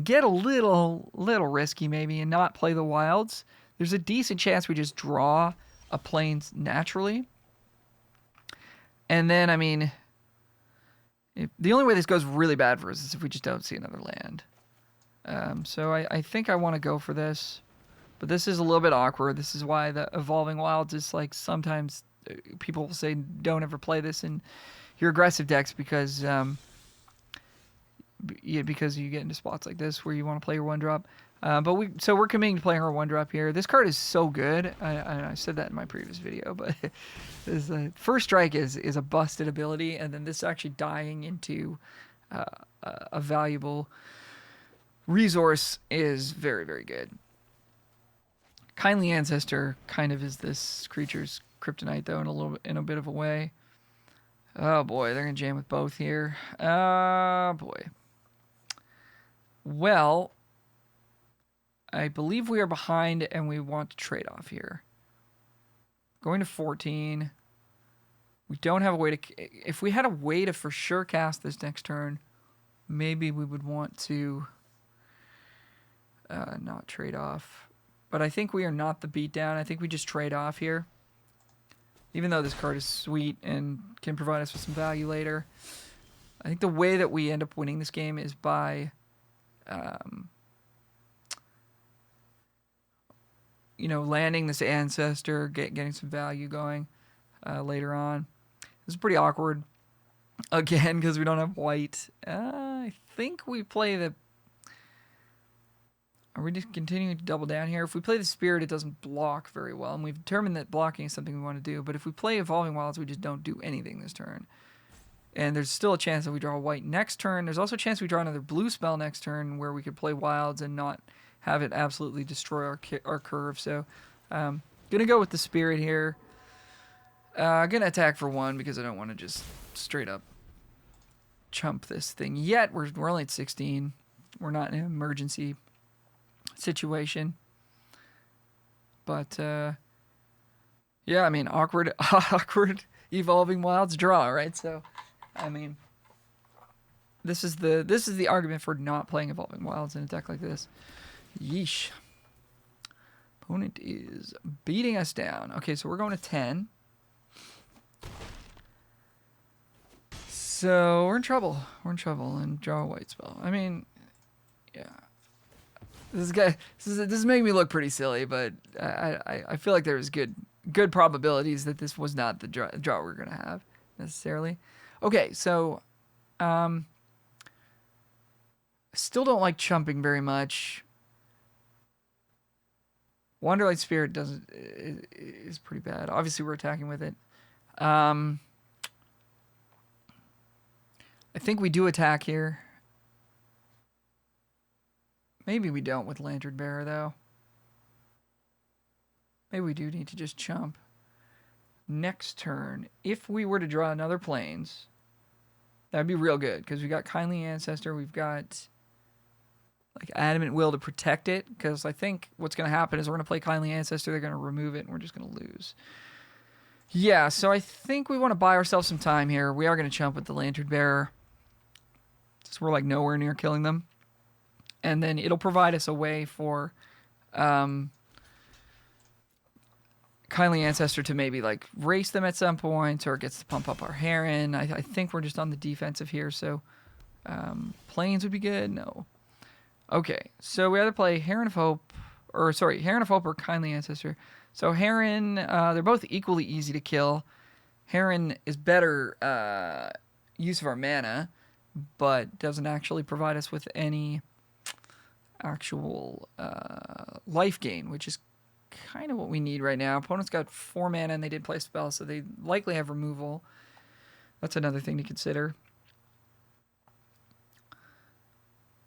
get a little risky maybe and not play the wilds. There's a decent chance we just draw a Plains naturally. And then, I mean, the only way this goes really bad for us is if we just don't see another land. So I think I want to go for this. But this is a little bit awkward. This is why the Evolving Wilds is like sometimes people will say don't ever play this in your aggressive decks because because you get into spots like this where you want to play your 1-drop. But we're committing to playing our 1-drop here. This card is so good. I said that in my previous video, but this First Strike is a busted ability, and then this actually dying into a valuable resource is very, very good. Kindly Ancestor kind of is this creature's kryptonite, though, in a bit of a way. Oh boy, they're gonna jam with both here. Oh boy. Well, I believe we are behind and we want to trade off here. Going to 14. We don't have a way to... If we had a way to for sure cast this next turn, maybe we would want to not trade off. But I think we are not the beatdown. I think we just trade off here. Even though this card is sweet and can provide us with some value later. I think the way that we end up winning this game is by... landing this Ancestor, getting some value going later on. This is pretty awkward. Again, because we don't have white. I think we play the... Are we just continuing to double down here? If we play the Spirit, it doesn't block very well, and we've determined that blocking is something we want to do. But if we play Evolving Wilds, we just don't do anything this turn. And there's still a chance that we draw white next turn. There's also a chance we draw another blue spell next turn where we could play Wilds and not have it absolutely destroy our curve. So, gonna go with the Spirit here. Gonna attack for 1 because I don't want to just straight up chump this thing yet. We're only at 16. We're not in an emergency situation. But, yeah, I mean, awkward Evolving Wilds draw, right? So, I mean, this is the argument for not playing Evolving Wilds in a deck like this. Yeesh. Opponent is beating us down. Okay, so we're going to 10. So we're in trouble. We're in trouble and draw a white spell. I mean, yeah. This is making me look pretty silly, but I feel like there's good probabilities that this was not the draw we're gonna have necessarily. Okay, so still don't like chumping very much. Wanderlight Spirit is pretty bad. Obviously, we're attacking with it. I think we do attack here. Maybe we don't with Lantern Bearer, though. Maybe we do need to just chump. Next turn, if we were to draw another Plains, that'd be real good, because we got Kindly Ancestor, we've got like Adamant Will to protect it, because I think what's going to happen is we're going to play Kindly Ancestor, they're going to remove it, and we're just going to lose. Yeah, so I think we want to buy ourselves some time here. We are going to chump with the Lantern Bearer, since we're like nowhere near killing them. And then it'll provide us a way for Kindly Ancestor to maybe like race them at some point, or it gets to pump up our Heron. I think we're just on the defensive here, so Plains would be good. No. Okay, so we either play Heron of Hope or Kindly Ancestor. So Heron, they're both equally easy to kill. Heron is better use of our mana, but doesn't actually provide us with any actual life gain, which is kind of what we need right now. Opponent's got 4 mana and they did play a spell, so they likely have removal. That's another thing to consider.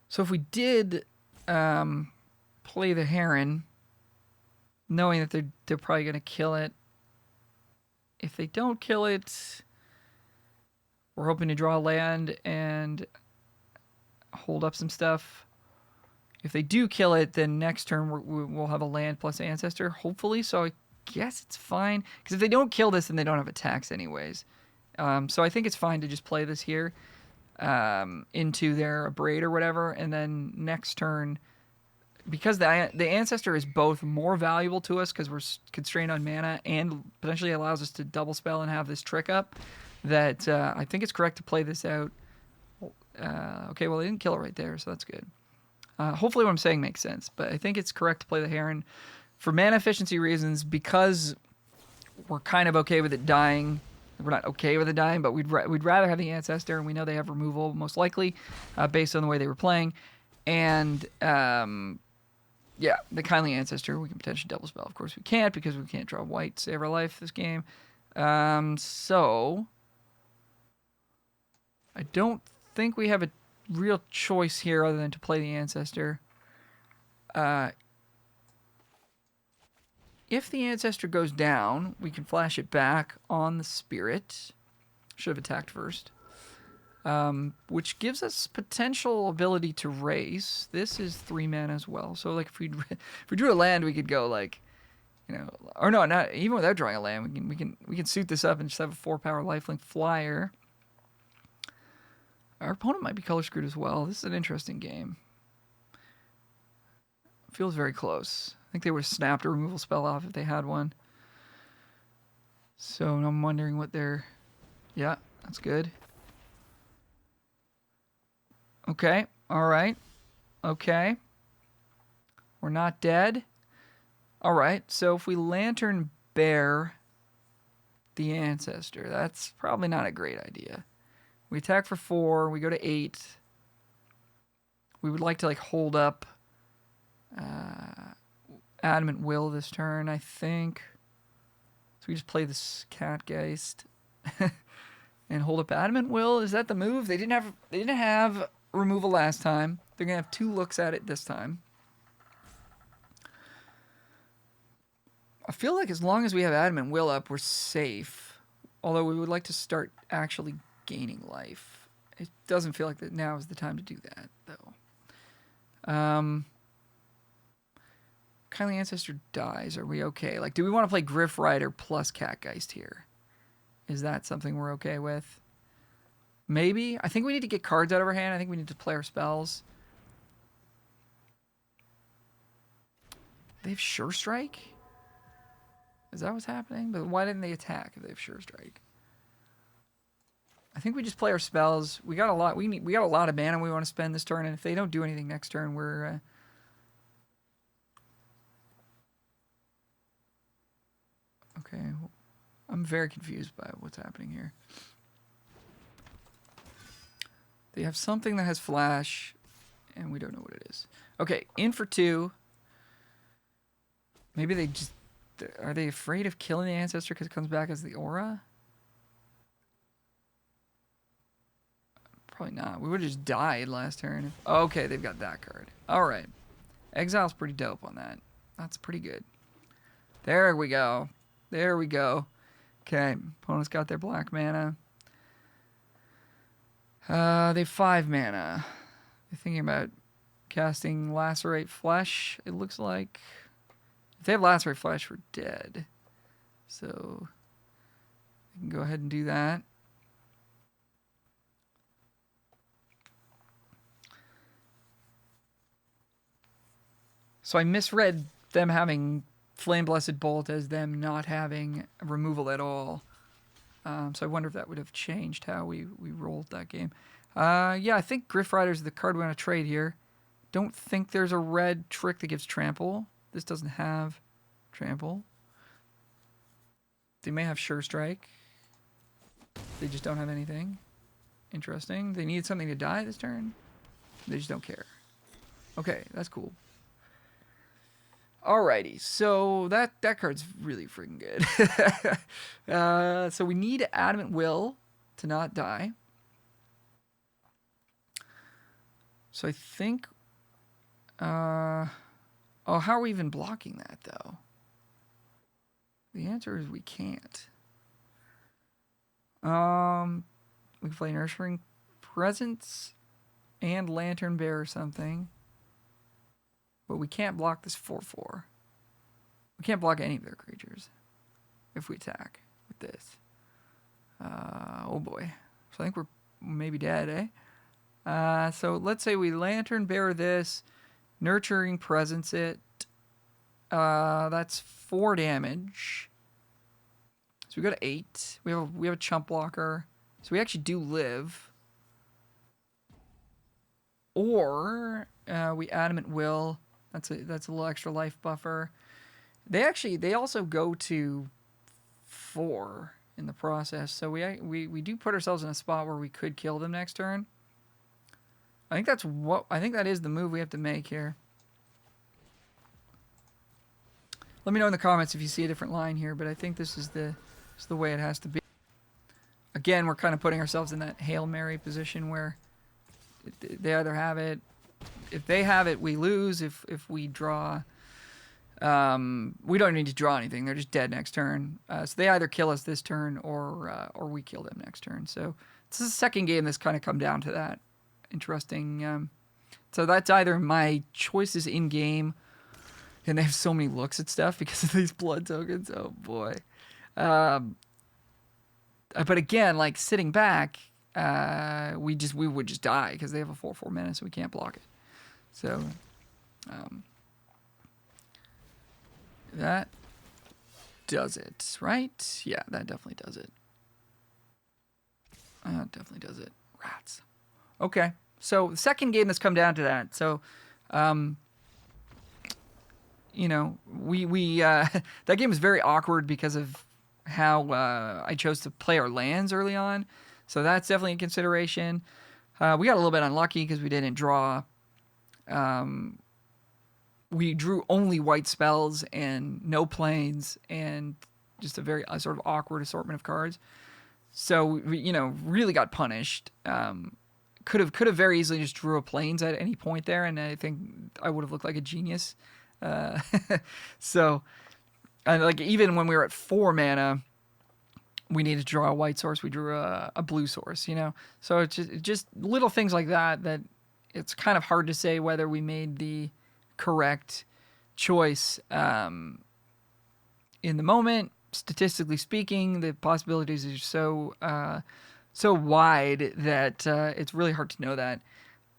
So if we did play the Heron, knowing that they're probably going to kill it, if they don't kill it, we're hoping to draw land and hold up some stuff. If they do kill it, then next turn we'll have a land plus Ancestor, hopefully. So I guess it's fine. Because if they don't kill this, then they don't have attacks anyways. So I think it's fine to just play this here into their Abrade or whatever. And then next turn, because the Ancestor is both more valuable to us because we're constrained on mana and potentially allows us to double spell and have this trick up, that I think it's correct to play this out. Okay, well, they didn't kill it right there, so that's good. Hopefully what I'm saying makes sense, but I think it's correct to play the Heron for mana efficiency reasons, because we're kind of okay with it dying. We're not okay with it dying, but we'd rather have the Ancestor, and we know they have removal most likely, based on the way they were playing, and yeah, the Kindly Ancestor we can potentially double spell. Of course we can't because we can't draw white save our life this game. So I don't think we have a real choice here other than to play the Ancestor. If the Ancestor goes down, we can flash it back on the Spirit. Should have attacked first. Which gives us potential ability to race. This is 3 mana as well. So like if we drew a land, we could go like, or no, not even without drawing a land. We can suit this up and just have a 4-power lifelink flyer. Our opponent might be color screwed as well. This is an interesting game. Feels very close. I think they would have snapped a removal spell off if they had one. So I'm wondering what they're... Yeah, that's good. Okay, alright. Okay. We're not dead. Alright, so if we Lantern Bear the Ancestor, that's probably not a great idea. We attack for 4, we go to 8. We would like to like hold up Adamant Will this turn, I think. So we just play this Catgeist and hold up Adamant Will. Is that the move? They didn't have removal last time. They're gonna have 2 looks at it this time. I feel like as long as we have Adamant Will up, we're safe. Although we would like to start actually gaining life. It doesn't feel like that now is the time to do that, though. Kindly Ancestor dies. Are we okay? Like, do we want to play Griff Rider plus Catgeist here? Is that something we're okay with? Maybe. I think we need to get cards out of our hand. I think we need to play our spells. They have Sure Strike? Is that what's happening? But why didn't they attack if they have Sure Strike? I think we just play our spells. We got a lot. We got a lot of mana we want to spend this turn, and if they don't do anything next turn, we're okay. I'm very confused by what's happening here. They have something that has flash, and we don't know what it is. Okay, in for 2. Maybe they just... Are they afraid of killing the Ancestor because it comes back as the aura? Probably not. We would have just died last turn. Okay, they've got that card. Alright. Exile's pretty dope on that. That's pretty good. There we go. There we go. Okay, opponent's got their black mana. They have 5 mana. They're thinking about casting Lacerate Flesh, it looks like. If they have Lacerate Flesh, we're dead. So, we can go ahead and do that. So I misread them having Flame Blessed Bolt as them not having removal at all. So I wonder if that would have changed how we rolled that game. Yeah, I think Griff Rider's the card we want to trade here. Don't think there's a red trick that gives trample. This doesn't have trample. They may have Sure Strike. They just don't have anything. Interesting. They need something to die this turn. They just don't care. Okay, that's cool. Alrighty, so that card's really freaking good. So we need Adamant Will to not die. So I think... oh, how are we even blocking that, though? The answer is we can't. We can play Nurturing Presence and Lantern Bear or something. But we can't block this 4/4. We can't block any of their creatures if we attack with this. Oh boy. So I think we're maybe dead, eh? So let's say we Lantern Bear this, Nurturing Presence it. That's 4 damage. So we go to 8. We have a chump blocker. So we actually do live. Or we Adamant Will. That's a little extra life buffer. They also go to 4 in the process. So we do put ourselves in a spot where we could kill them next turn. I think that is the move we have to make here. Let me know in the comments if you see a different line here, but I think this is the way it has to be. Again, we're kind of putting ourselves in that Hail Mary position where they either have it. If they have it, we lose. If we draw, we don't need to draw anything. They're just dead next turn. So they either kill us this turn or we kill them next turn. So this is the second game that's kind of come down to that. Interesting. So that's either my choices in game, and they have so many looks at stuff because of these blood tokens. Oh boy. But again, like sitting back, we would just die because they have a 4/4 mana, so we can't block it. So that does it, right? Yeah, that definitely does it. Definitely does it. Rats. Okay, so the second game that's come down to that. So, you know, we that game is very awkward because of how I chose to play our lands early on. So that's definitely a consideration. We got a little bit unlucky because we didn't draw. We drew only white spells and no planes and just a very sort of awkward assortment of cards. So we, you know, really got punished. Could have very easily just drew a planes at any point there, and I think I would have looked like a genius. So, and like even when we were at 4 mana, we needed to draw a white source. We drew a blue source, you know. So it's just little things like that it's kind of hard to say whether we made the correct choice in the moment. Statistically speaking, the possibilities are so wide that it's really hard to know that.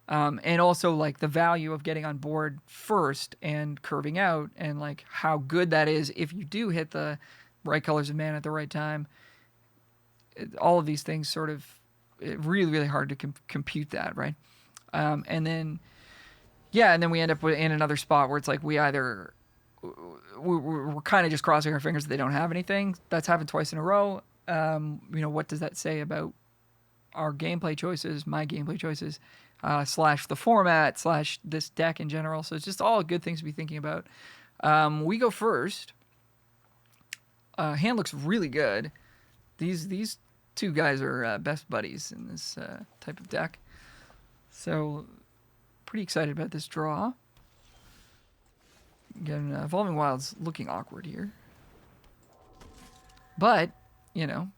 And also like the value of getting on board first and curving out, and like how good that is if you do hit the right colors of mana at the right time. All of these things sort of really, really hard to compute that, right? And then we end up in another spot where it's like we either we're kind of just crossing our fingers that they don't have anything. That's happened twice in a row. You know, what does that say about our gameplay choices, my gameplay choices, / the format, / this deck in general? So it's just all good things to be thinking about. We go first. Hand looks really good. These two guys are best buddies in this type of deck. So pretty excited about this draw. Again, Evolving Wild's looking awkward here. But, you know,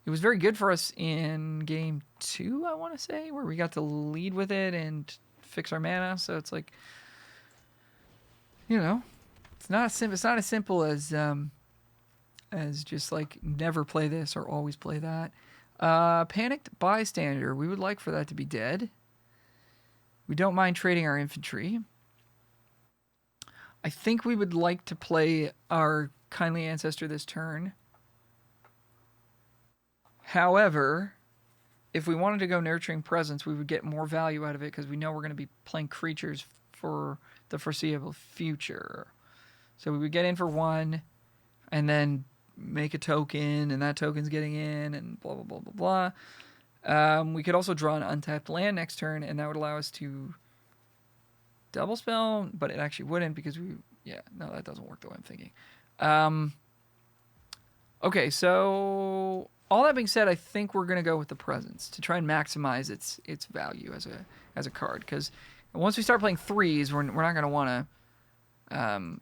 it was very good for us in game 2, I want to say, where we got to lead with it and fix our mana. So it's like, you know, it's not as simple as just like never play this or always play that. Panicked Bystander. We would like for that to be dead. We don't mind trading our infantry. I think we would like to play our Kindly Ancestor this turn. However, if we wanted to go Nurturing Presence, we would get more value out of it because we know we're going to be playing creatures for the foreseeable future. So we would get in for 1 and then make a token, and that token's getting in, and blah, blah, blah, blah, blah. We could also draw an untapped land next turn, and that would allow us to double spell, but it actually wouldn't because that doesn't work the way I'm thinking. Okay, so all that being said, I think we're gonna go with the Presence to try and maximize its value as a card, because once we start playing 3s, we're not gonna want to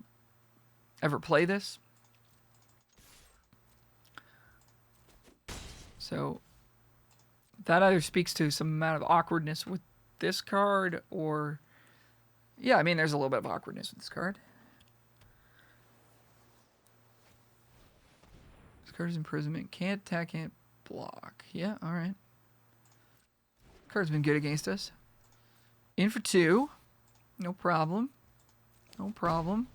ever play this. So that either speaks to some amount of awkwardness with this card, or yeah, I mean, there's a little bit of awkwardness with this card. This card is Imprisonment. Can't attack, can't block. Yeah, all right. Card's been good against us. In for 2. No problem. No problem.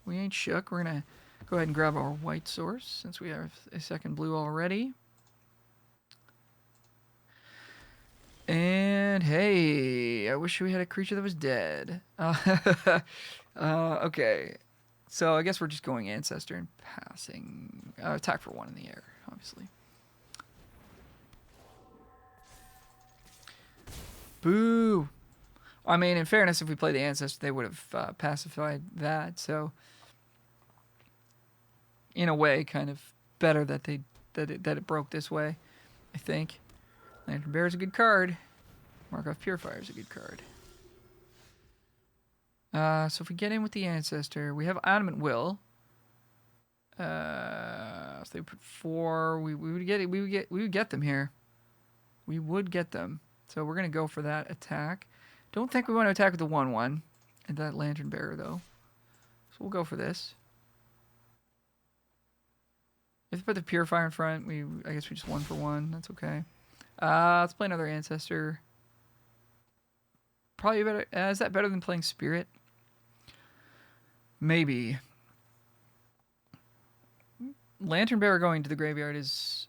We ain't shook. We're going to go ahead and grab our white source since we have a second blue already. And hey, I wish we had a creature that was dead. Okay. So I guess we're just going Ancestor and passing. Attack for 1 in the air, obviously. Boo! I mean, in fairness, if we played the Ancestor, they would have pacified that. So, in a way, kind of better that it broke this way, I think. Lantern Bear is a good card. Markov Purifier is a good card. So if we get in with the Ancestor, we have Adamant Will. If they put 4, we would get them here. We would get them. So we're gonna go for that attack. Don't think we want to attack with the 1/1 and that Lantern Bearer though. So we'll go for this. If we put the Purifier in front, I guess we just 1 for 1. That's okay. Let's play another Ancestor. Probably better. Is that better than playing Spirit? Maybe. Lantern Bearer going to the graveyard is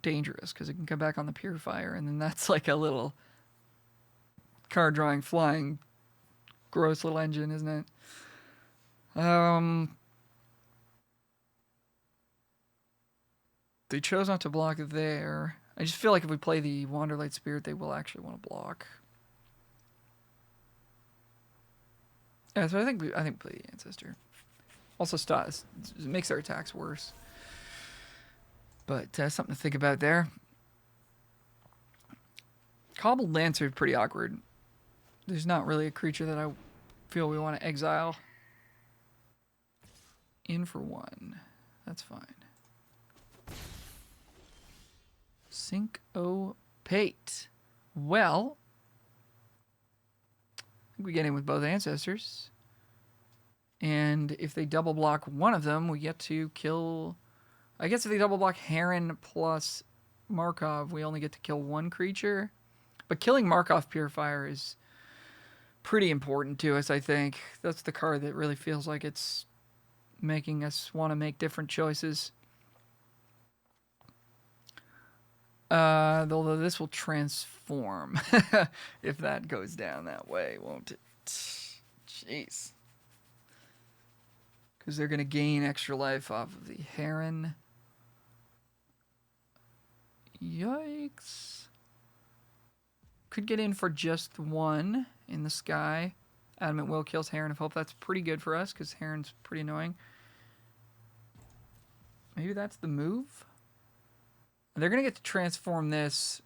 dangerous because it can come back on the Purifier, and then that's like a little card drawing, flying, gross little engine, isn't it? They chose not to block there. I just feel like if we play the Wanderlight Spirit, they will actually want to block. Yeah, so I think we play the Ancestor. Also, it makes our attacks worse. But something to think about there. Cobbled Lancer is pretty awkward. There's not really a creature that I feel we want to exile. In for 1. That's fine. Syncopate. Well, I think we get in with both Ancestors. And if they double block one of them, we get to kill... I guess if they double block Heron plus Markov, we only get to kill 1 creature. But killing Markov Purifier is pretty important to us, I think. That's the card that really feels like it's making us want to make different choices. Although this will transform if that goes down that way, won't it? Jeez. Because they're going to gain extra life off of the Heron. Yikes. Could get in for just 1 in the sky. Adamant Will kills Heron of Hope. That's pretty good for us because Heron's pretty annoying. Maybe that's the move? They're going to get to transform this.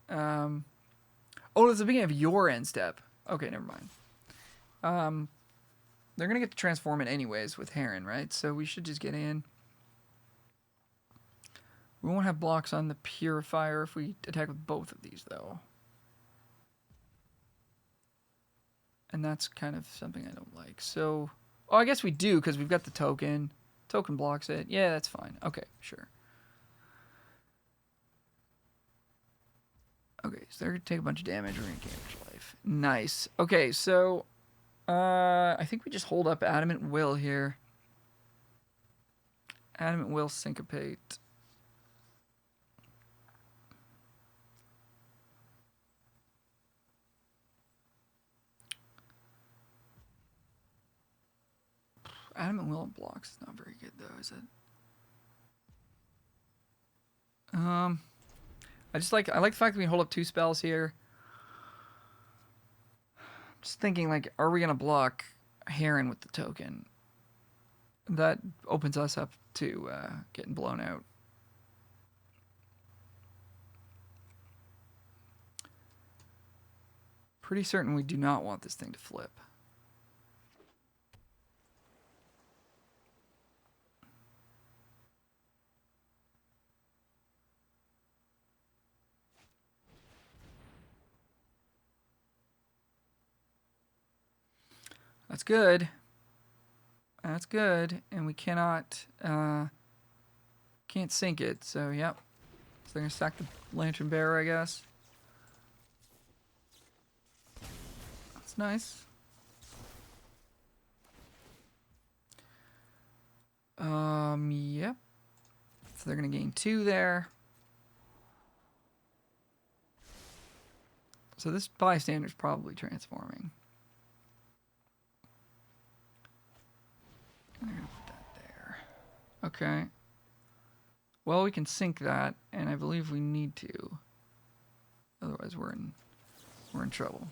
Oh, it's the beginning of your end step. Okay, never mind. They're going to get to transform it anyways with Heron, right? So we should just get in. We won't have blocks on the Purifier if we attack with both of these, though. And that's kind of something I don't like. So, oh, I guess we do because we've got the token. Token blocks it. Yeah, that's fine. Okay, sure. Okay, so they're going to take a bunch of damage. We're going to gain extra life. Nice. Okay, so I think we just hold up Adamant Will here. Adamant Will Syncopate. Adamant Will blocks is not very good though, is it? I like the fact that we hold up 2 spells here. Just thinking, like, are we gonna block Heron with the token? That opens us up to getting blown out. Pretty certain we do not want this thing to flip. That's good. That's good. And we can't sink it. So, yep. So they're going to sack the Lantern Bearer, I guess. That's nice. Yep. So they're going to gain 2 there. So this Bystander's probably transforming. I'm gonna put that there. Okay. Well, we can sink that, and I believe we need to. Otherwise, we're in trouble.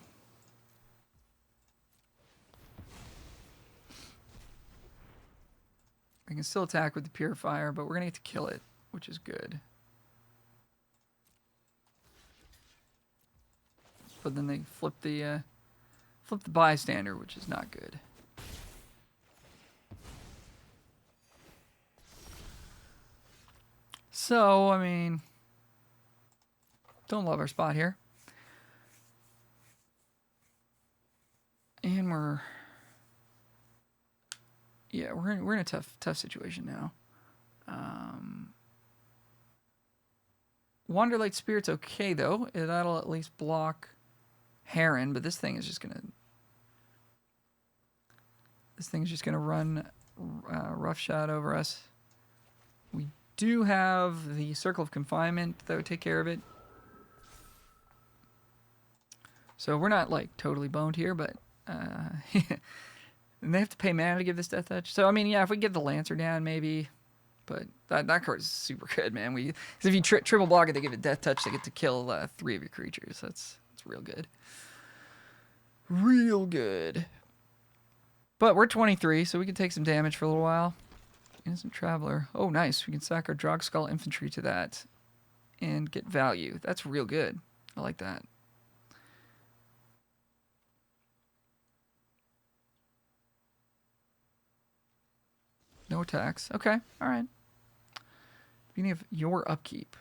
We can still attack with the purifier, but we're gonna get to kill it, which is good. But then they flip the bystander, which is not good. So, I mean, don't love our spot here. And we're in a tough situation now. Wanderlight Spirit's okay though. That'll at least block Heron, but this thing is just gonna run roughshod over us. We do have the Circle of Confinement that would take care of it. So we're not like totally boned here, but and they have to pay mana to give this Death Touch. So I mean, yeah, if we get the Lancer down, maybe. But that card is super good, man. Because if you triple block it, they give it Death Touch. They get to kill 3 of your creatures. That's real good. Real good. But we're 23, so we can take some damage for a little while. Innocent Traveler. Oh, nice. We can sack our Drogskull Infantry to that and get value. That's real good. I like that. No attacks. Okay. All right. Beginning of your upkeep.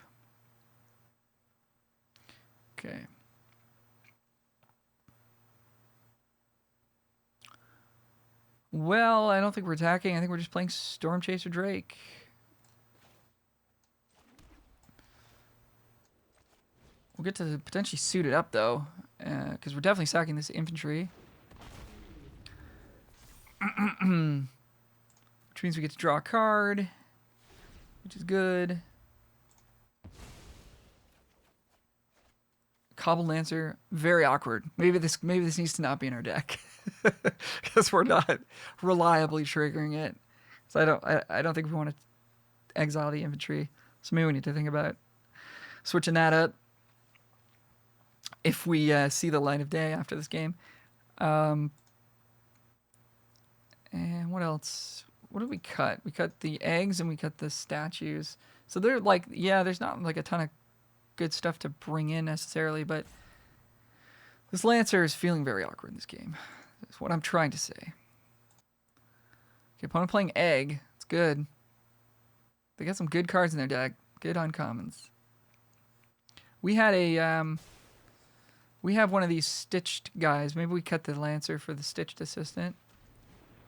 Okay. Well, I don't think we're attacking. I think we're just playing Storm Chaser Drake. We'll get to potentially suit it up, though, because we're definitely sacking this infantry. Which means we get to draw a card, which is good. Cobbled Lancer, very awkward. Maybe this needs to not be in our deck because we're not reliably triggering it. So I don't think we want to exile the infantry. So maybe we need to think about switching that up if we see the light of day after this game. And what else? What did we cut? We cut the eggs and we cut the statues. So they're like, yeah, there's not like a ton of good stuff to bring in necessarily, but this Lancer is feeling very awkward in this game. That's what I'm trying to say. Okay, opponent playing egg. It's good. They got some good cards in their deck. Good uncommons. We had we have one of these stitched guys. Maybe we cut the Lancer for the stitched assistant.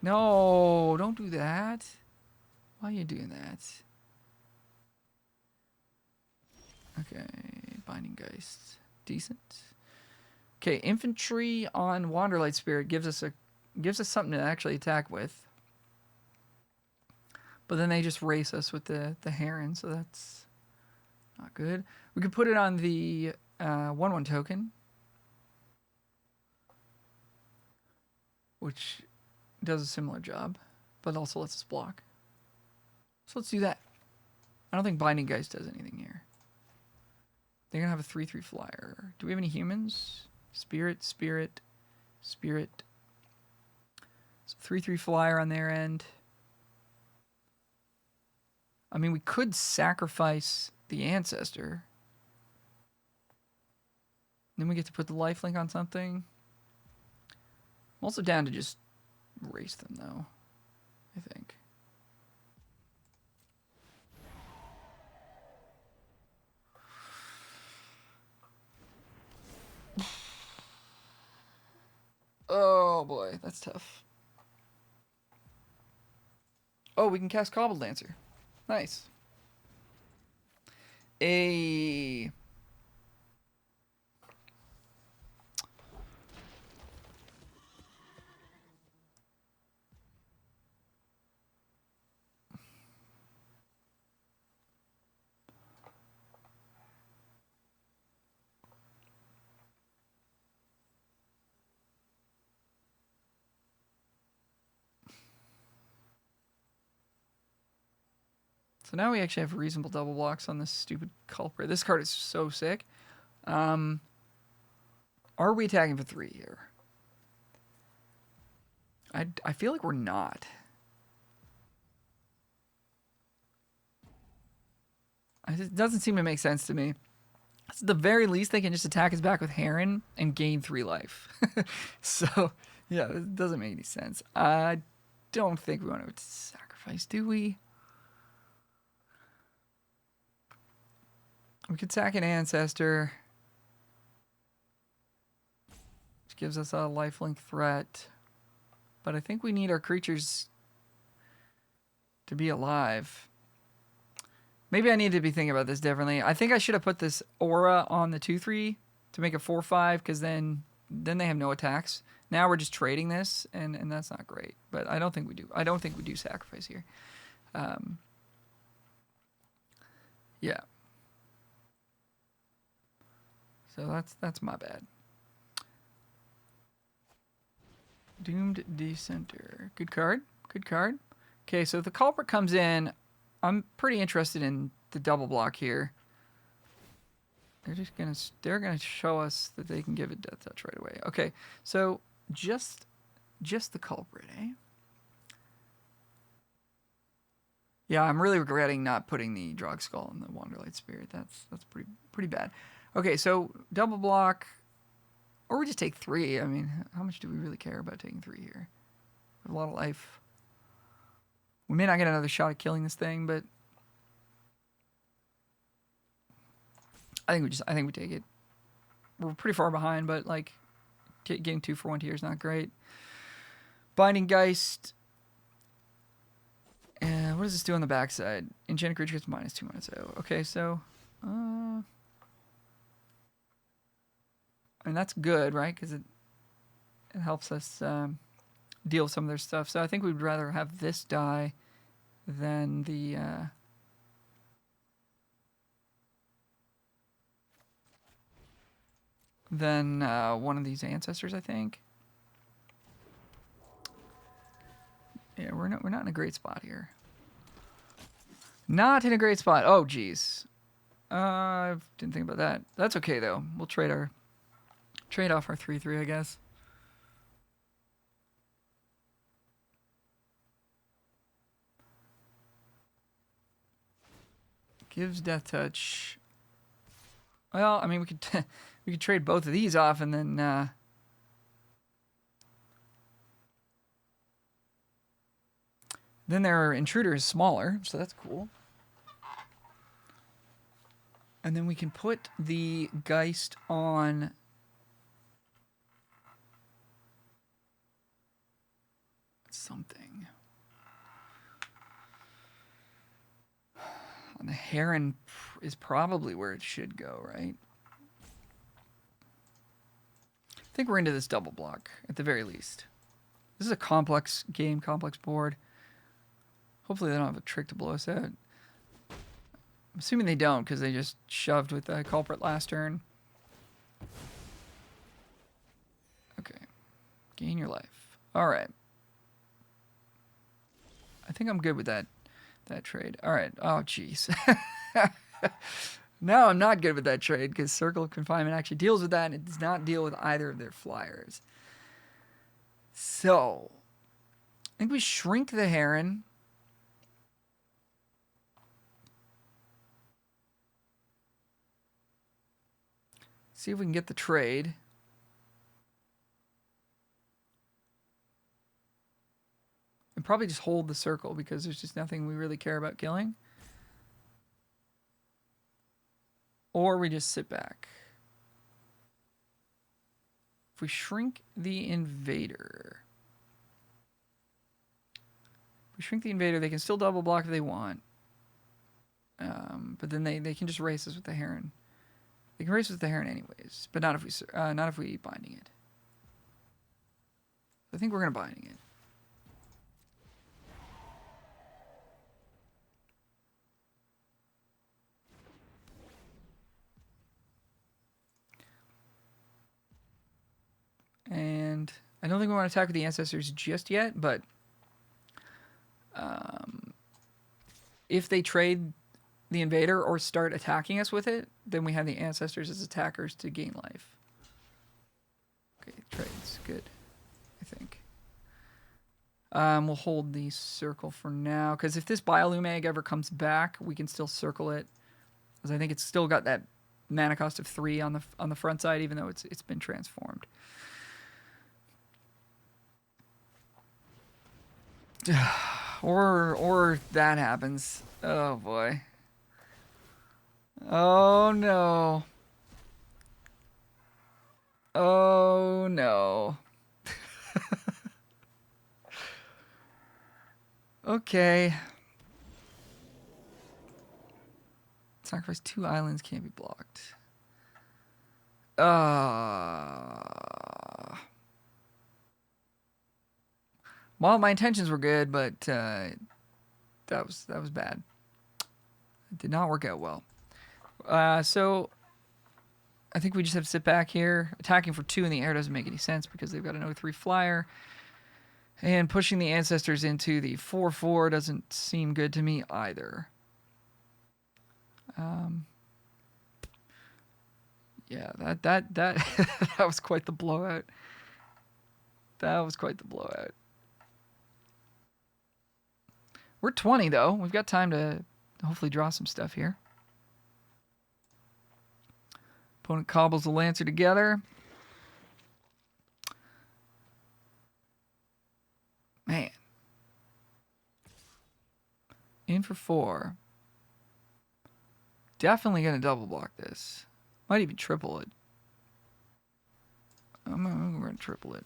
No, don't do that. Why are you doing that? Okay, Binding Geist. Decent. Okay, infantry on Wanderlight Spirit gives us something to actually attack with. But then they just race us with the Heron, so that's not good. We could put it on the 1/1 token, which does a similar job, but also lets us block. So let's do that. I don't think Binding Geist does anything here. They're going to have a 3/3 flyer. Do we have any humans? Spirit. So 3/3 flyer on their end. I mean, we could sacrifice the Ancestor. Then we get to put the lifelink on something. I'm also down to just race them, though, I think. Oh boy, that's tough. Oh, we can cast Cobbled Lancer. Nice. A So now we actually have reasonable double blocks on this stupid culprit. This card is so sick. Are we attacking for 3 here? I feel like we're not. It doesn't seem to make sense to me. At the very least, they can just attack us back with Heron and gain 3 life. So, yeah, it doesn't make any sense. I don't think we want to sacrifice, do we? We could sack an Ancestor, which gives us a lifelink threat. But I think we need our creatures to be alive. Maybe I need to be thinking about this differently. I think I should have put this aura on the 2/3 to make it 4/5, because then they have no attacks. Now we're just trading this, and that's not great. But I don't think we do. I don't think we do sacrifice here. Yeah. So that's my bad. Doomed Dissenter. Good card. Good card. Okay, so if the culprit comes in, I'm pretty interested in the double block here. They're gonna show us that they can give it death touch right away. Okay, so just the culprit, eh? Yeah, I'm really regretting not putting the Drog Skull in the Wanderlight Spirit. That's pretty bad. Okay, so double block, or we just take 3. I mean, how much do we really care about taking 3 here? We have a lot of life. We may not get another shot at killing this thing, but I think we take it. We're pretty far behind, but like getting 2 for 1 here is not great. Binding Geist. What does this do on the backside? Enchanted creature gets -2/-0. Okay, so and that's good, right? Because it helps us deal with some of their stuff. So I think we'd rather have this die than the one of these ancestors, I think. Yeah, we're not in a great spot here. Not in a great spot. Oh, geez. I didn't think about that. That's okay though. We'll trade off our 3/3, I guess. Gives death touch. Well, I mean, we could trade both of these off, and then their intruder is smaller, so that's cool. And then we can put the Geist on something. On the Heron is probably where it should go, right? I think we're into this double block, at the very least. This is a complex game, complex board. Hopefully they don't have a trick to blow us out. I'm assuming they don't, because they just shoved with the culprit last turn. Okay. Gain your life. Alright. I think I'm good with that trade. Alright. Oh, jeez. Now I'm not good with that trade, because Circle of Confinement actually deals with that, and it does not deal with either of their flyers. So, I think we shrink the Heron. See if we can get the trade. And probably just hold the circle, because there's just nothing we really care about killing. Or we just sit back. If we shrink the Invader. If we shrink the Invader, they can still double block if they want. But then they can just race us with the Heron. They can race with the Heron anyways, but not if we binding it. I think we're gonna binding it. And I don't think we want to attack with the ancestors just yet, but if they trade the invader or start attacking us with it, then we have the ancestors as attackers to gain life. Okay, trades. Good, I think. We'll hold the circle for now, because if this Biolume ever comes back, we can still circle it. Because I think it's still got that mana cost of 3 on the front side, even though it's been transformed. or that happens. Oh boy. Oh no. Oh no. Okay. Sacrifice 2 islands, can't be blocked. Well, my intentions were good, but that was bad. It did not work out well. So I think we just have to sit back here. Attacking for 2 in the air doesn't make any sense because they've got an 0-3 flyer. And pushing the ancestors into the 4-4 doesn't seem good to me either. Yeah, that that was quite the blowout. That was quite the blowout. We're 20 though. We've got time to hopefully draw some stuff here. Opponent cobbles the Lancer together. Man. In for 4. Definitely going to double block this. Might even triple it. I'm going to triple it.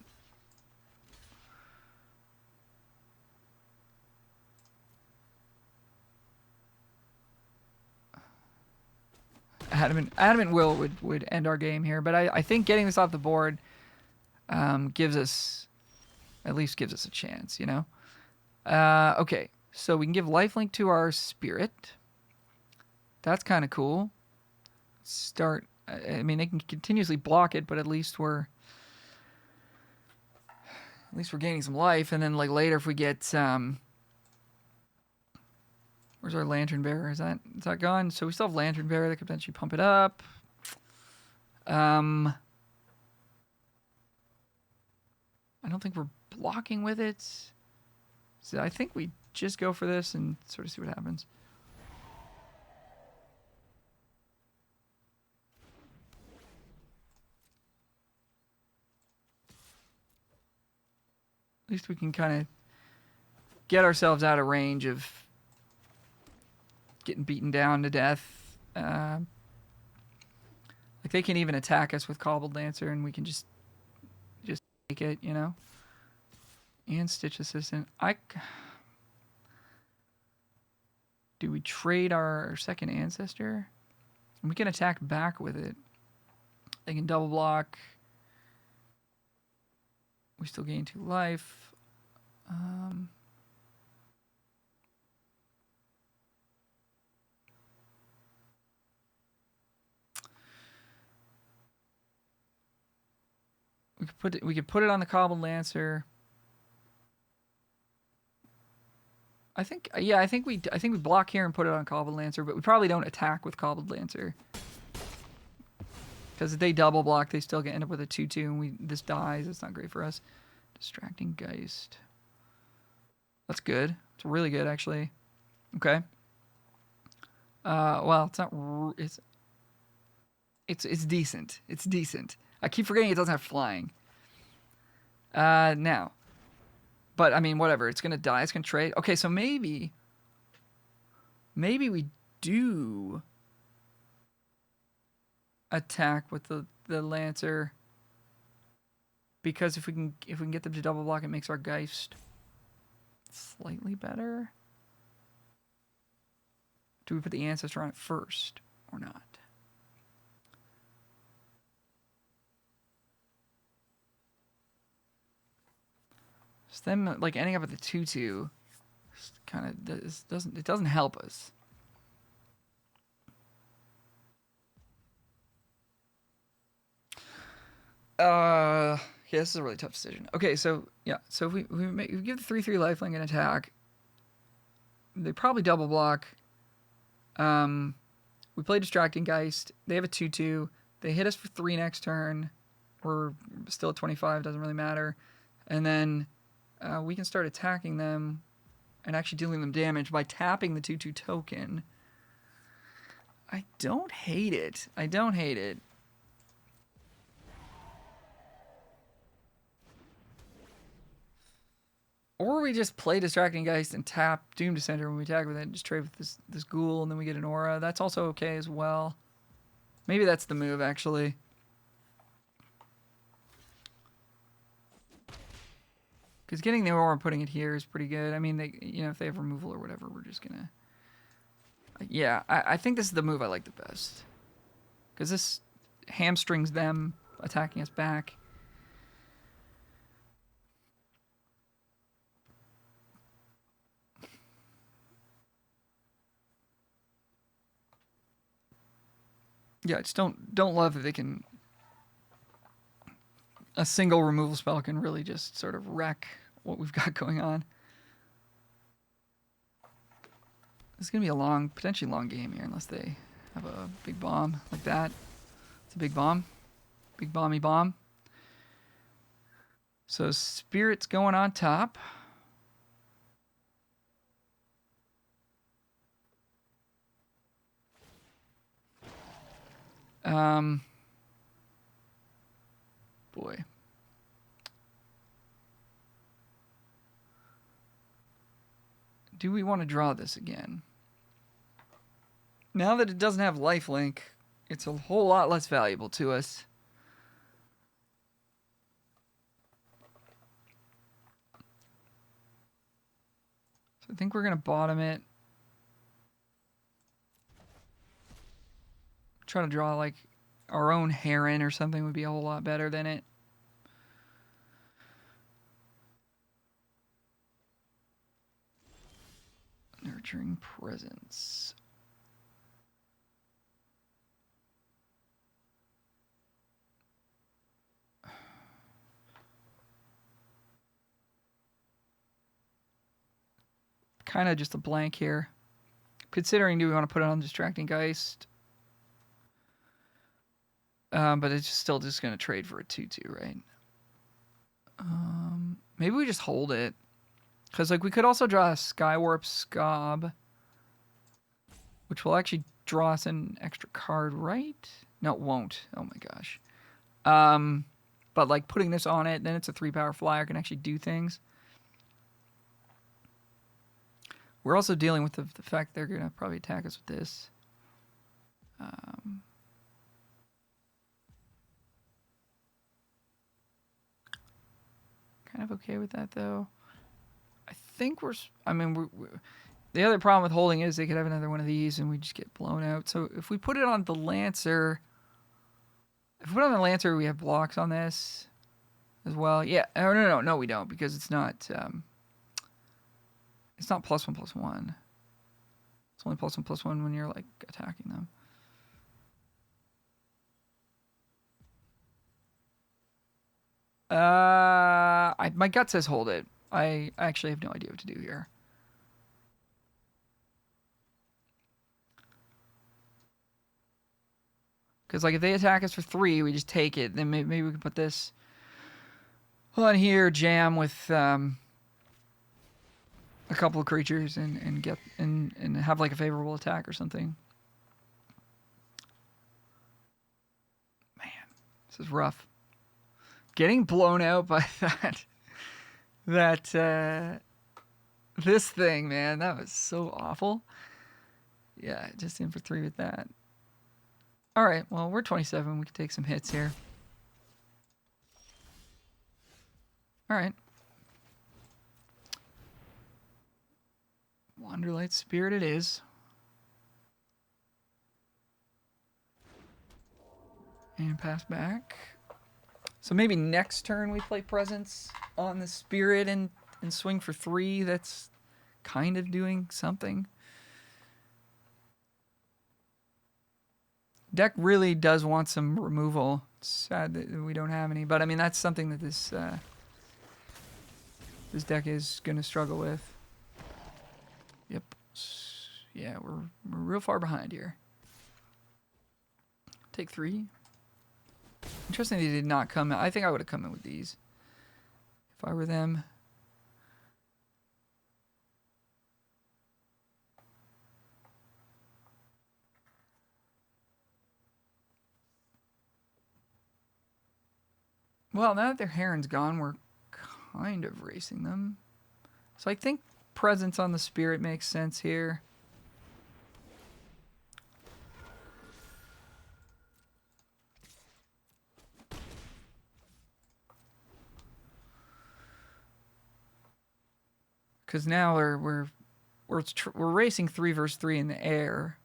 Adamant Will would end our game here, but I think getting this off the board gives us a chance, you know? Okay, so we can give lifelink to our spirit. That's kind of cool. Start. I mean, they can continuously block it, but at least we're gaining some life. And then like later, if we get where's our Lantern Bearer? Is that gone? So we still have Lantern Bearer that could potentially pump it up. I don't think we're blocking with it. So I think we just go for this and sort of see what happens. At least we can kind of get ourselves out of range of getting beaten down to death. Like they can even attack us with Cobbled Lancer, and we can just take it, you know. And Stitch Assistant. Do we trade our second ancestor? And we can attack back with it. They can double block. We still gain 2 life. We could put it on the Cobbled Lancer. I think we block here and put it on Cobbled Lancer, but we probably don't attack with Cobbled Lancer. Because if they double block, they still end up with a 2-2, and this dies. It's not great for us. Distracting Geist. That's good. It's really good, actually. Okay. Well, it's not. It's decent. It's decent. I keep forgetting it doesn't have flying. Now. But, I mean, whatever. It's going to die. It's going to trade. Okay, so maybe we do attack with the Lancer, because if we can get them to double block, it makes our Geist slightly better. Do we put the Ancestor on it first or not? So them like ending up at the 2-2 kind of doesn't help us. Yeah, this is a really tough decision. Okay, so yeah, so if we give the 3/3 lifelink an attack, They probably double block. We play Distracting Geist. They have a 2/2. They hit us for 3 next turn. We're still at 25. Doesn't really matter. And then we can start attacking them and actually dealing them damage by tapping the 2/2 token. I don't hate it. I don't hate it. Or we just play Distracting Geist and tap Doom Descender when we attack with it and just trade with this ghoul and then we get an aura. That's also okay as well. Maybe that's the move, actually. Because getting the aura and putting it here is pretty good. I mean, they, you know, if they have removal or whatever, we're just going to... Yeah, I think this is the move I like the best. Because this hamstrings them attacking us back. Yeah, I just don't love that they can... A single removal spell can really just sort of wreck what we've got going on. This is going to be a long, potentially long game here, unless they have a big bomb like that. It's a big bomb. Big bomby bomb. So Spirit's going on top. Boy. Do we want to draw this again? Now that it doesn't have lifelink, it's a whole lot less valuable to us. So I think we're going to bottom it. Try to draw like our own Heron or something would be a whole lot better than it. Nurturing Presence. Kind of just a blank here. Considering, do we want to put it on Distracting Geist? But it's still just going to trade for a 2/2, right? Maybe we just hold it. Because like we could also draw a Skywarp Scob. Which will actually draw us an extra card, right? No, it won't. Oh my gosh. But like putting this on it, then it's a 3-power flyer, can actually do things. We're also dealing with the fact they're going to probably attack us with this. Kind of okay with that, though. I think we're... I mean, the other problem with holding is they could have another one of these and we just get blown out. So if we put it on the Lancer... If we put it on the Lancer, we have blocks on this as well. Yeah. Oh, no, we don't, because it's not... It's not +1/+1. It's only +1/+1 when you're like attacking them. My gut says hold it. I actually have no idea what to do here. Because like if they attack us for 3, we just take it. Then maybe we can put this on here, jam with a couple of creatures and get and have like a favorable attack or something. Man, this is rough. Getting blown out by this thing, man, that was so awful. Yeah, just in for 3 with that. All right, well, we're 27. We can take some hits here. All right. Wanderlight Spirit it is. And pass back. So maybe next turn we play Presence on the Spirit and swing for 3. That's kind of doing something. Deck really does want some removal. It's sad that we don't have any, but I mean that's something that this deck is going to struggle with. Yep. Yeah, we're real far behind here. Take 3. Interesting they did not come in. I think I would have come in with these if I were them. Well, now that their Heron's gone, we're kind of racing them. So I think presence on the Spirit makes sense here. Because now we're racing 3 versus 3 in the air.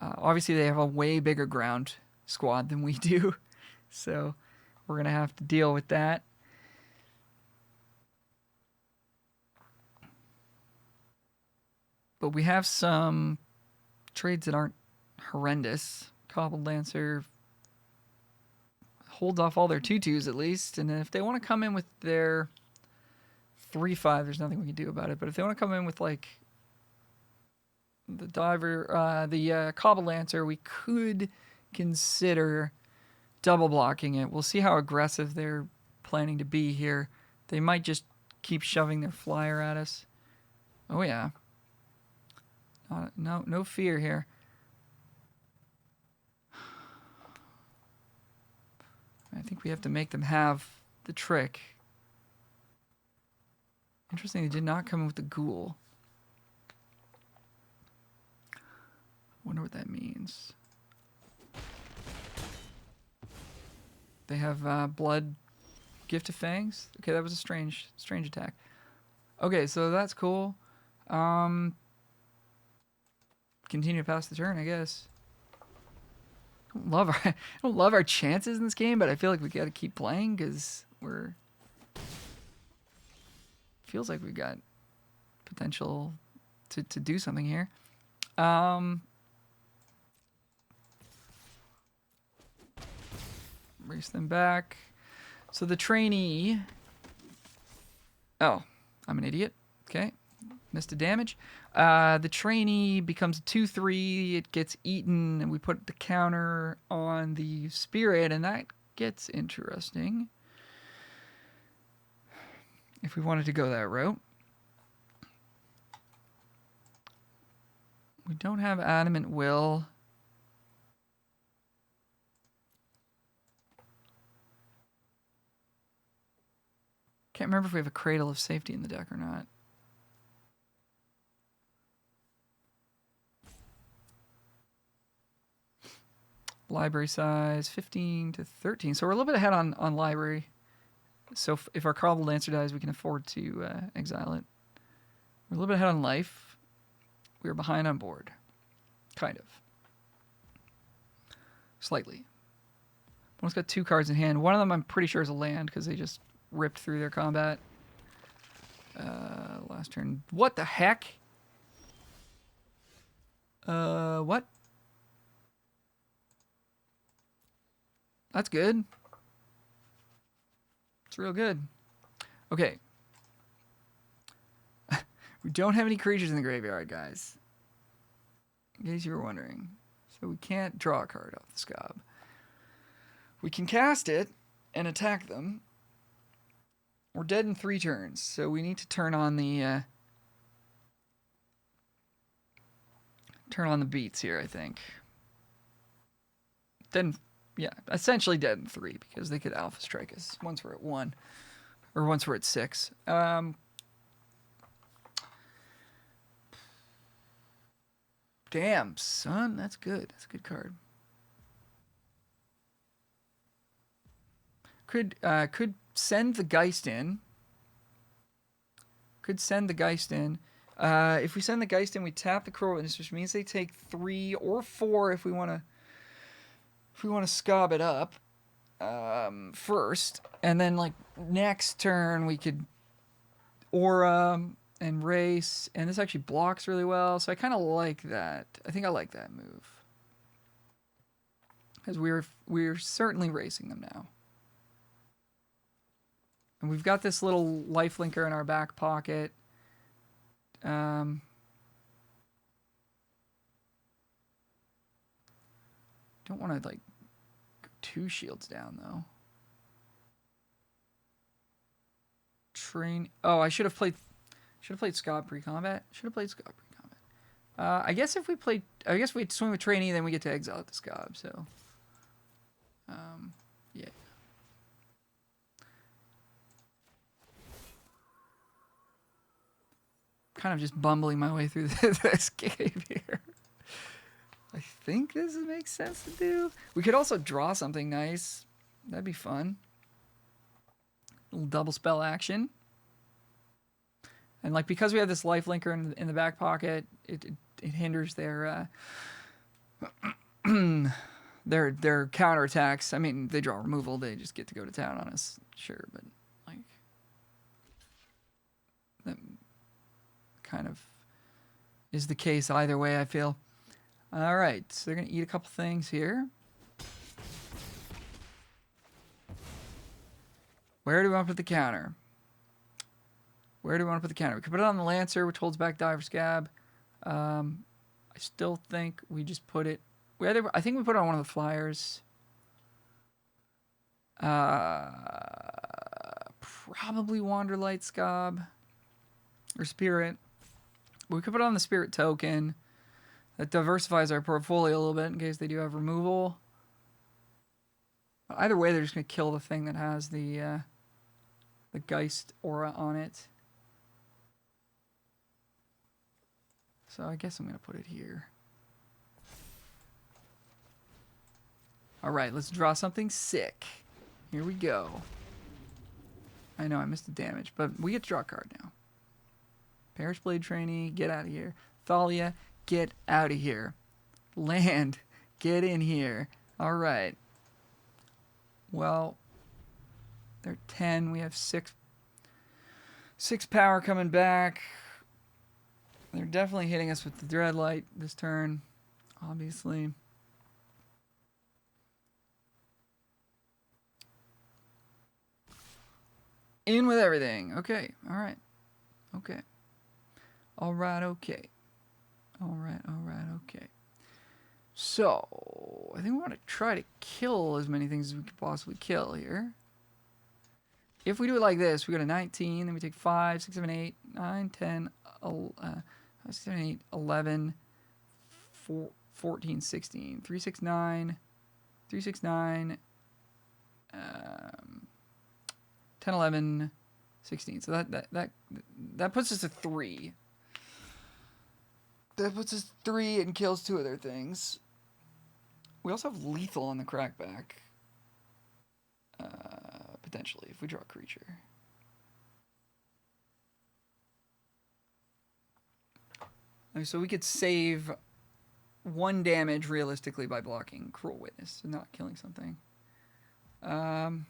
Obviously, they have a way bigger ground squad than we do, so we're gonna have to deal with that. But we have some trades that aren't horrendous. Cobbled Lancer holds off all their 2/2s at least, and if they want to come in with their 3/5, there's nothing we can do about it. But if they want to come in with like the diver, the Cobble Lancer, we could consider double blocking it. We'll see how aggressive they're planning to be here. They might just keep shoving their flyer at us. Oh yeah. No fear here. I think we have to make them have the trick. Interesting, they did not come in with the ghoul. Wonder what that means. They have blood, gift of fangs. Okay, that was a strange attack. Okay, so that's cool. Continue to pass the turn, I guess. I don't love our chances in this game, but I feel like we got to keep playing because feels like we've got potential to do something here. Race them back. So the trainee. Oh, I'm an idiot. Okay, missed a damage. The trainee becomes a 2/3. It gets eaten, and we put the counter on the Spirit, and that gets interesting. If we wanted to go that route. We don't have Adamant Will. Can't remember if we have a Cradle of Safety in the deck or not. Library size 15 to 13. So we're a little bit ahead on library. So if our Cobbled Lancer dies, we can afford to exile it. We're a little bit ahead on life. We're behind on board. Kind of. Slightly. One's got 2 cards in hand. One of them I'm pretty sure is a land because they just ripped through their combat. Last turn. What the heck? What? That's good. It's real good. Okay. We don't have any creatures in the graveyard, guys. In case you were wondering. So we can't draw a card off the Scob. We can cast it and attack them. We're dead in 3 turns, so we need to turn on the beats here, I think. Then, yeah, essentially dead in 3 because they could Alpha Strike us once we're at 1 or once we're at 6. Damn, son, that's good. That's a good card. Could send the Geist in. Could send the Geist in. If we send the Geist in, we tap the Crow Witness, which means they take 3 or 4 if we want to scob it up first, and then like next turn we could aura and race, and this actually blocks really well. So I kind of like that. I think I like that move because we're certainly racing them now. And we've got this little lifelinker in our back pocket. Don't want to like go 2 shields down though. Train. Oh, I should have played Scott pre-combat. Should have played Scott pre-combat. I guess if we played, I guess we'd swing with trainee, then we get to exile the Scob. So, yeah. Kind of just bumbling my way through this game here. I think this makes sense to do. We could also draw something nice. That'd be fun. A little double spell action. And like because we have this life linker in the back pocket, it hinders their their counterattacks. I mean, they draw removal, they just get to go to town on us, sure, but like that kind of is the case either way, I feel. All right, so they're gonna eat a couple things here. Where do we want to put the counter? Where do we want to put the counter? We could put it on the Lancer, which holds back Diver Scab. I still think we just put it... I think we put it on one of the flyers. Probably Wanderlight Scab. Or Spirit. But we could put it on the Spirit token. That diversifies our portfolio a little bit in case they do have removal. But either way, they're just going to kill the thing that has the Geist aura on it. So I guess I'm going to put it here. All right, let's draw something sick. Here we go. I know I missed the damage, but we get to draw a card now. Parish Blade Trainee, get out of here. Thalia, get out of here. Land, get in here. All right. Well, they're 10. We have 6 power coming back. They're definitely hitting us with the Dreadlight this turn, obviously. In with everything. Okay. All right. Okay. All right. Okay. All right. All right. Okay. So, I think we want to try to kill as many things as we could possibly kill here. If we do it like this, we go to 19, then we take 5, 6, 7, 8, 9, 10, 7, 8, 11, 14, 16, 3, 6, 9, 3, 6, 9, 10, 11, 16. So that puts us at 3. That puts us 3 and kills 2 of their things. We also have lethal on the crackback. Potentially, if we draw a creature. So we could save 1 damage realistically by blocking Cruel Witness and not killing something. I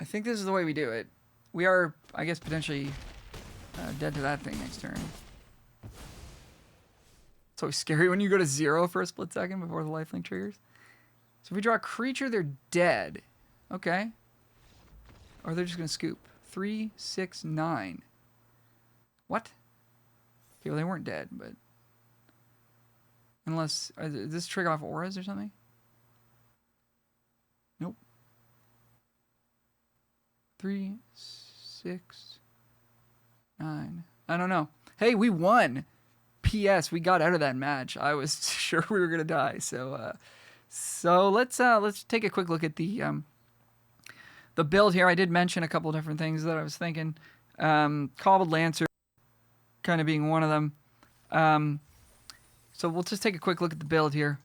think this is the way we do it. We are, I guess, potentially dead to that thing next turn. It's always scary when you go to 0 for a split second before the lifelink triggers. So if we draw a creature, they're dead. Okay. Or they're just going to scoop. 3, 6, 9. What? Okay, well, they weren't dead, but... Unless... Does this trigger off auras or something? Nope. 3, 6, 9. I don't know. Hey, we won! P.S. We got out of that match. I was sure we were going to die, so... So let's take a quick look at the build here. I did mention a couple different things that I was thinking. Cobbled Lancer kind of being one of them. So we'll just take a quick look at the build here.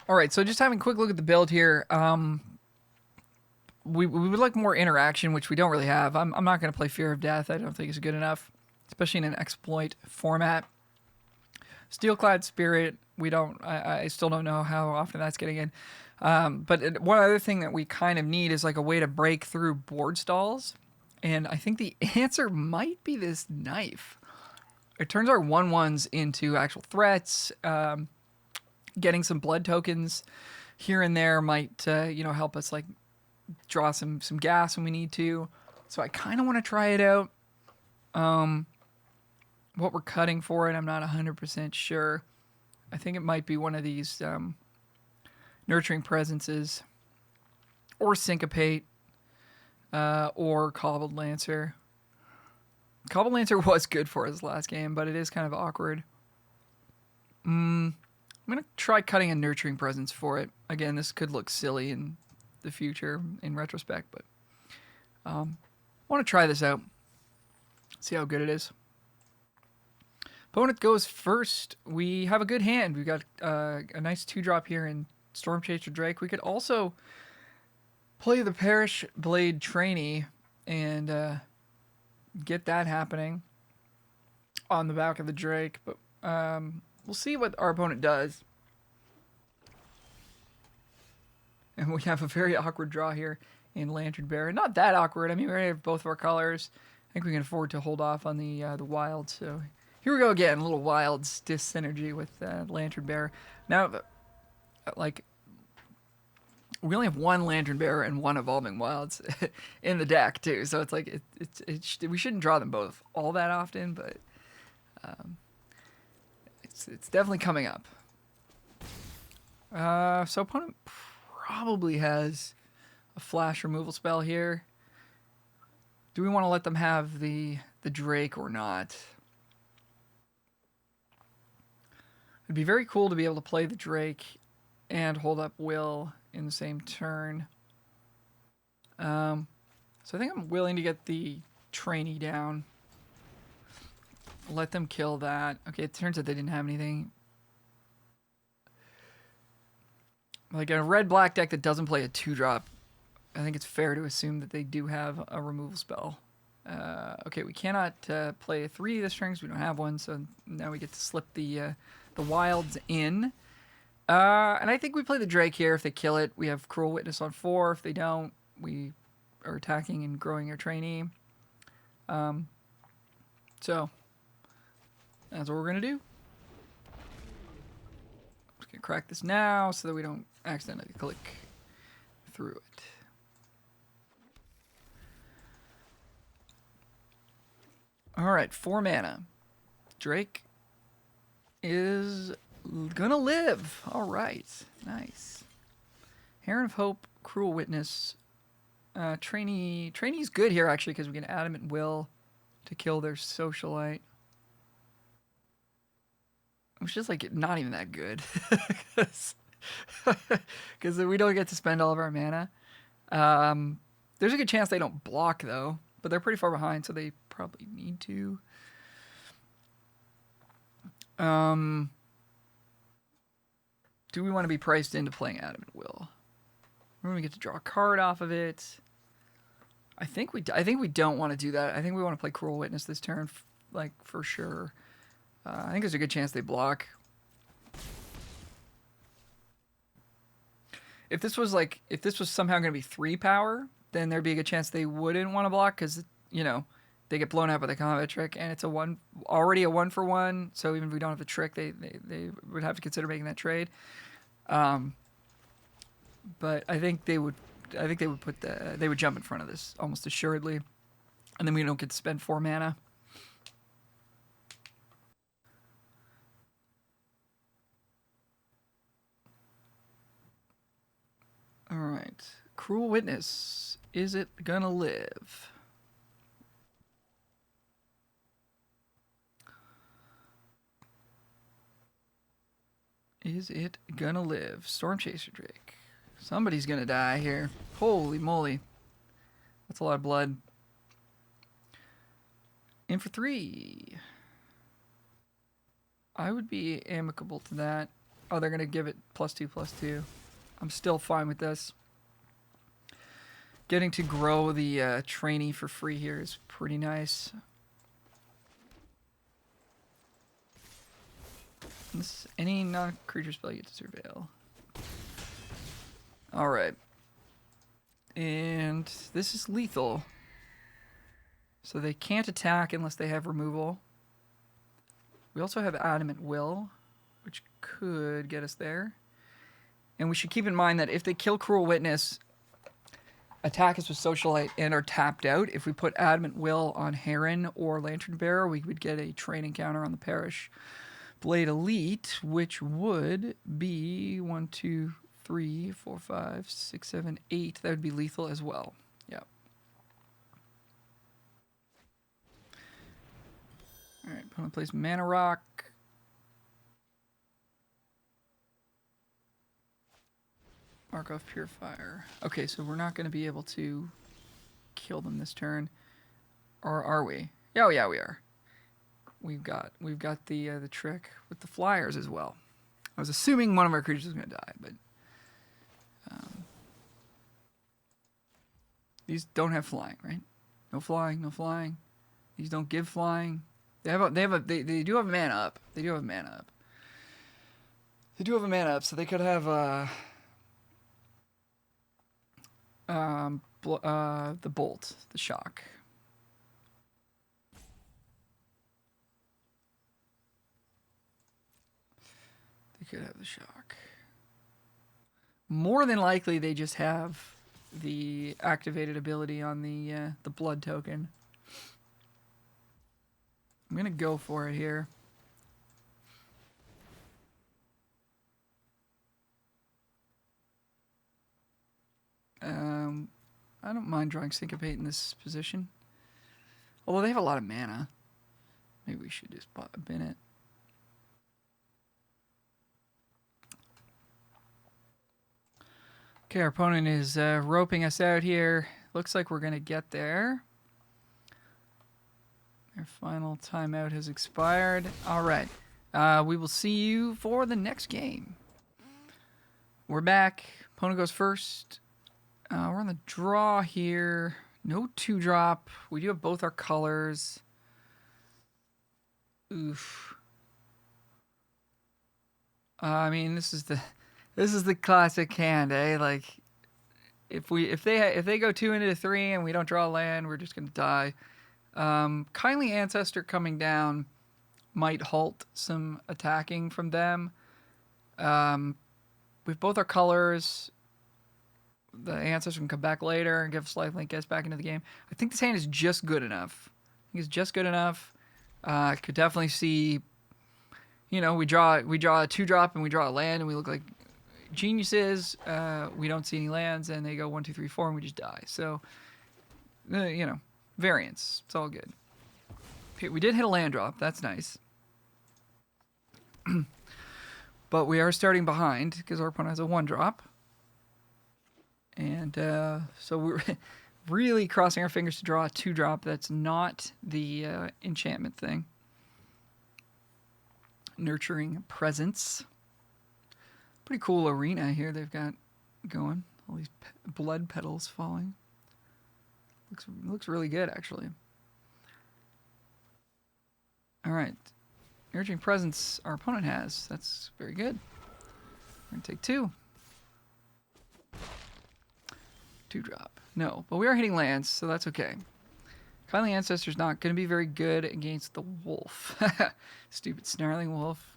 All right, so just having a quick look at the build here. We would like more interaction, which we don't really have. I'm not going to play Fear of Death. I don't think it's good enough, especially in an exploit format. Steelclad Spirit, I still don't know how often that's getting in. But one other thing that we kind of need is like a way to break through board stalls. And I think the answer might be this knife. It turns our 1/1s into actual threats. Getting some blood tokens here and there might, help us like draw some gas when we need to. So I kind of want to try it out. What we're cutting for it, I'm not 100% sure. I think it might be one of these Nurturing Presences, or Syncopate, or Cobbled Lancer. Cobbled Lancer was good for us last game, but it is kind of awkward. I'm going to try cutting a Nurturing Presence for it. Again, this could look silly in the future in retrospect, but I want to try this out. See how good it is. Opponent goes first. We have a good hand. We've got a nice 2-drop here in Storm Chaser Drake. We could also play the Perish Blade Trainee and get that happening on the back of the Drake. But we'll see what our opponent does. And we have a very awkward draw here in Lantern Bearer. Not that awkward. I mean, we have both of our colors. I think we can afford to hold off on the Wild. So here we go again. A little Wild's dis-synergy with Lantern Bearer. Now, like, we only have one Lantern Bearer and one Evolving Wilds in the deck, too. So it's like, we shouldn't draw them both all that often, but it's definitely coming up. So opponent probably has a flash removal spell here. Do we want to let them have the Drake or not? It'd be very cool to be able to play the Drake and hold up Will in the same turn. So I think I'm willing to get the Trainee down. Let them kill that. Okay, it turns out they didn't have anything. Like a red-black deck that doesn't play a 2-drop, I think it's fair to assume that they do have a removal spell. Okay, we cannot play a 3 this turn because we don't have one, so now we get to slip the Wilds in. And I think we play the Drake here. If they kill it, we have Cruel Witness on 4. If they don't, we are attacking and growing our Trainee. So that's what we're going to do. Just going to crack this now so that we don't accidentally click through it. All right, 4 mana. Drake is gonna live. All right, nice. Heron of Hope, Cruel Witness, Trainee. Trainee's good here actually because we can Adamant Will to kill their Socialite, which is like not even that good because we don't get to spend all of our mana. There's a good chance they don't block though, but they're pretty far behind, so they probably need to. Do we want to be priced into playing Adamant Will? We're going to get to draw a card off of it. I think we don't want to do that. I think we want to play Cruel Witness this turn, like for sure. I think there's a good chance they block. If this was somehow going to be 3 power, then there'd be a good chance they wouldn't want to block because, you know, they get blown out by the combat trick, and it's already a 1-for-1. So even if we don't have the trick, they would have to consider making that trade. But I think they would jump in front of this almost assuredly, and then we don't get to spend 4 mana. All right, Cruel Witness. Is it gonna live? Is it gonna live? Storm Chaser Drake. Somebody's gonna die here. Holy moly. That's a lot of blood. In for 3. I would be amicable to that. Oh, they're gonna give it +2/+2. I'm still fine with this. Getting to grow the Trainee for free here is pretty nice. Any non-creature spell you get to surveil. Alright. And this is lethal. So they can't attack unless they have removal. We also have Adamant Will, which could get us there. And we should keep in mind that if they kill Cruel Witness, attack us with Socialite and are tapped out. If we put Adamant Will on Heron or Lantern Bearer, we would get a training counter on the Perish Blade Elite, which would be 1, 2, 3, 4, 5, 6, 7, 8. That would be lethal as well. Yeah. All right, opponent plays Mana Rock. Markov Purifier. Okay, so we're not going to be able to kill them this turn, or are we? Oh yeah, we are. We've got the trick with the flyers as well. I was assuming one of our creatures was going to die, but these don't have flying, right? No flying, no flying. These don't give flying. They do have mana up. They do have mana up. They do have a mana up, so they could have the bolt, the shock. They could have the shock. More than likely, they just have the activated ability on the blood token. I'm gonna go for it here. I don't mind drawing Syncopate in this position. Although they have a lot of mana. Maybe we should just bin it. Okay, our opponent is roping us out here. Looks like we're going to get there. Their final timeout has expired. All right. We will see you for the next game. We're back. Opponent goes first. We're on the draw here. No 2-drop. We do have both our colors. Oof. I mean, this is the classic hand, eh? Like, if they go 2 into 3 and we don't draw land, we're just gonna die. Kindly Ancestor coming down might halt some attacking from them. With both our colors, the Ancestor can come back later and give us lifelink, get us back into the game. I think this hand is just good enough. I think it's just good enough. Could definitely see, we draw a 2-drop and we draw a land and we look like geniuses. We don't see any lands and they go 1, 2, 3, 4 and we just die. So, variance. It's all good. Okay, we did hit a land drop. That's nice. But we are starting behind because our opponent has a 1-drop. And so we're really crossing our fingers to draw a 2-drop. That's not the enchantment thing. Nurturing Presence. Pretty cool arena here they've got going. All these blood petals falling. Looks really good, actually. All right. Nurturing Presence our opponent has. That's very good. We're going to take 2. 2-drop. No, but we are hitting lands, so that's okay. Kindly Ancestor's not going to be very good against the wolf. Stupid Snarling Wolf.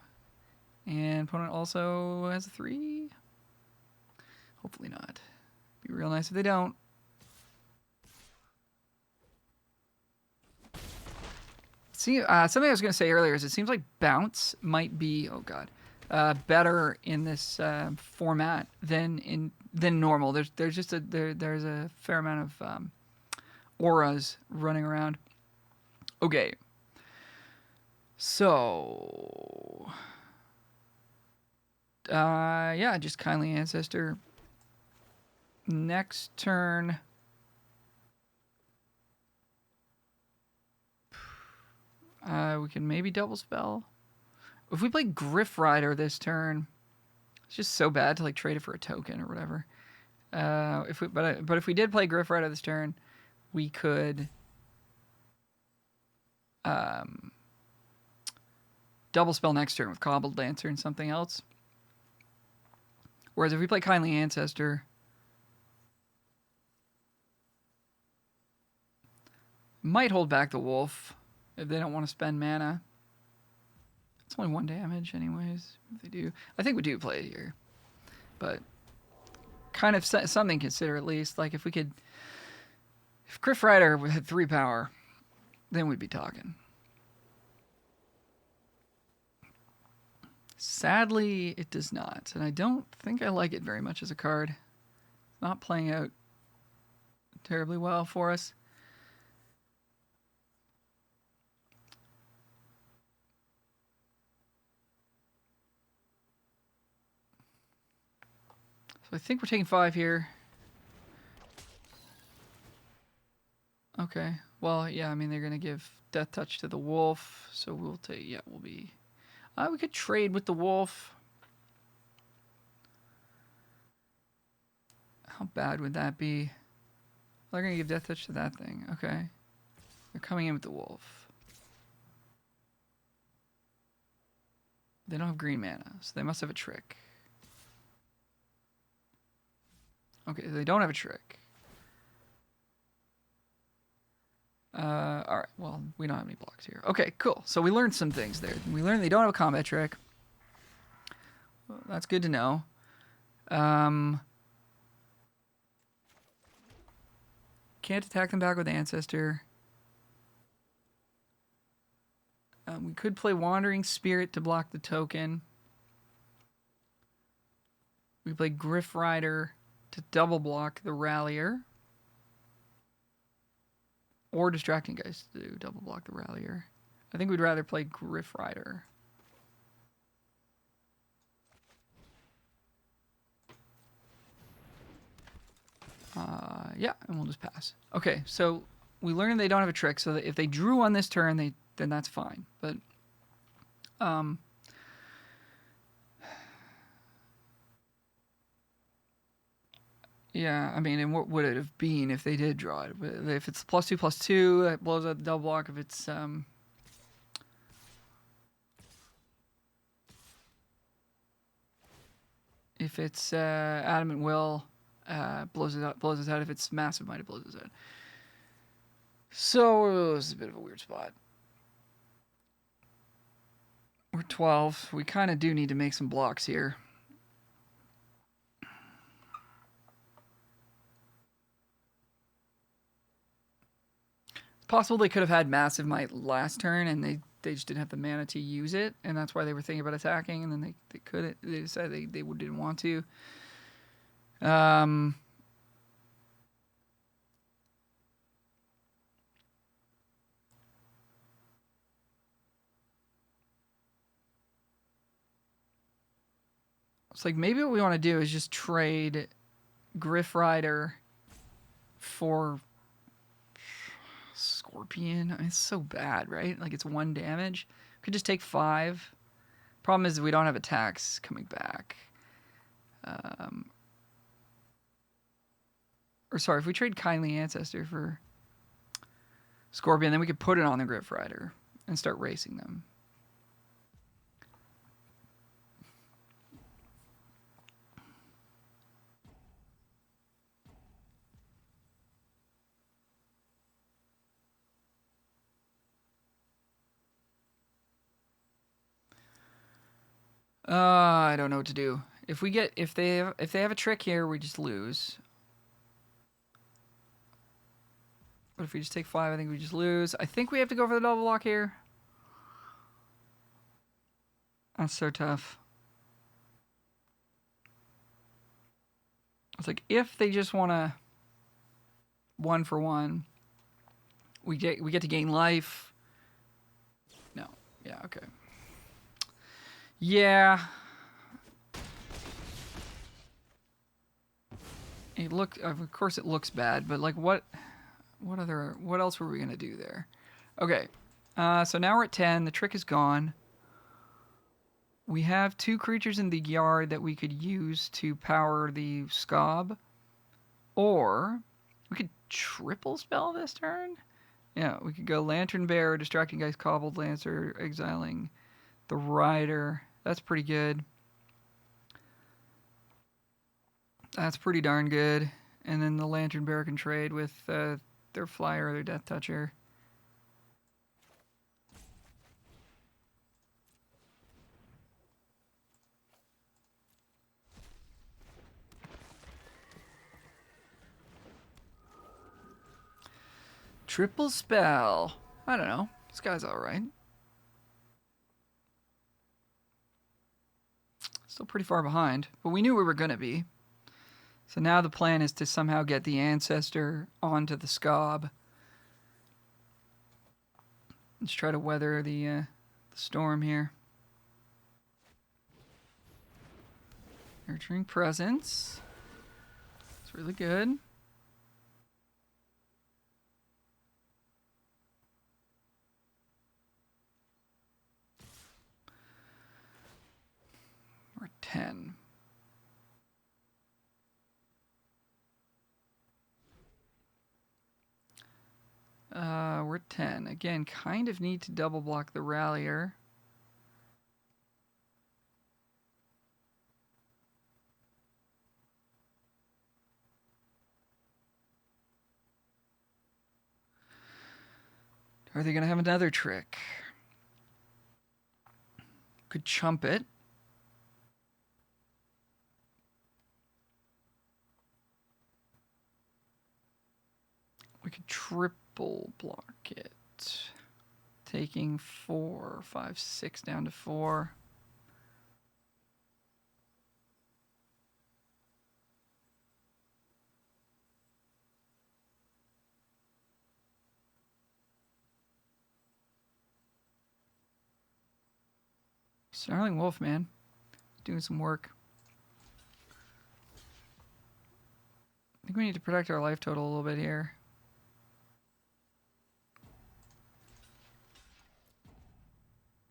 And opponent also has a 3. Hopefully not. Be real nice if they don't. See, something I was going to say earlier is it seems like bounce might be, better in this format than normal. There's just there's a fair amount of auras running around. Okay, so just Kindly Ancestor. Next turn. We can maybe double spell. If we play Griff Rider this turn, it's just so bad to trade it for a token or whatever. But if we did play Griff Rider this turn, we could double spell next turn with Cobbled Dancer and something else. Whereas if we play Kindly Ancestor, might hold back the wolf if they don't want to spend mana. It's only 1 damage anyways, if they do. I think we do play it here. But kind of something to consider at least. Like if Griff Rider had 3 power, then we'd be talking. Sadly, it does not, and I don't think I like it very much as a card. It's not playing out terribly well for us. So I think we're taking 5 here. Okay. Well, yeah, I mean, they're going to give Death Touch to the wolf, so we'll take, yeah, we'll be... we could trade with the wolf. How bad would that be? They're going to give Death Touch to that thing. Okay. They're coming in with the wolf. They don't have green mana, so they must have a trick. Okay, they don't have a trick. Alright, well, we don't have any blocks here. Okay, cool. So we learned some things there. We learned they don't have a combat trick. Well, that's good to know. Can't attack them back with Ancestor. We could play Wandering Spirit to block the token. We play Griff Rider to double block the Rallier. Or Distracting Geist to double block the Rallier. I think we'd rather play Griff Rider. Yeah, and we'll just pass. Okay, so we learned they don't have a trick, so that if they drew on this turn, then that's fine. But yeah, I mean, and what would it have been if they did draw it? If it's +2/+2, that blows out the double block. If it's Adamant Will, blows it out. If it's Massive Might, it blows it out. So it's a bit of a weird spot. We're 12. We kind of do need to make some blocks here. It's possible they could have had Massive Might last turn, and they just didn't have the mana to use it, and that's why they were thinking about attacking, and then they couldn't. They decided they didn't want to. It's like maybe what we want to do is just trade Griff Rider for Scorpion. It's so bad, right? Like it's 1 damage. Could just take 5. Problem is we don't have attacks coming back. Or sorry, if we trade Kindly Ancestor for Scorpion, then we could put it on the Griff Rider and start racing them. I don't know what to do. If they have a trick here, we just lose. But if we just take 5, I think we just lose. I think we have to go for the double block here. That's so tough. It's like if they just want to 1 for 1, we get to gain life. No. Yeah, okay. Yeah. Of course it looks bad, but like what else were we going to do there? Okay. So now we're at 10. The trick is gone. We have 2 creatures in the yard that we could use to power the Scob. Or we could triple spell this turn. Yeah, we could go Lantern Bearer, Distracting Geist, Cobbled Lancer, exiling the Rider. That's pretty good. That's pretty darn good. And then the Lantern Bearer can trade with their Flyer or their Death Toucher. Triple spell. I don't know. This guy's alright. Still pretty far behind, but we knew we were going to be. So now the plan is to somehow get the Ancestor onto the Scob. Let's try to weather the storm here. Nurturing Presence. It's really good. We're 10. We're 10. Again, kind of need to double block the Rallier. Are they going to have another trick? Could chump it. We could triple block it. Taking 4, 5, 6 down to 4. Snarling Wolf, man. Doing some work. I think we need to protect our life total a little bit here.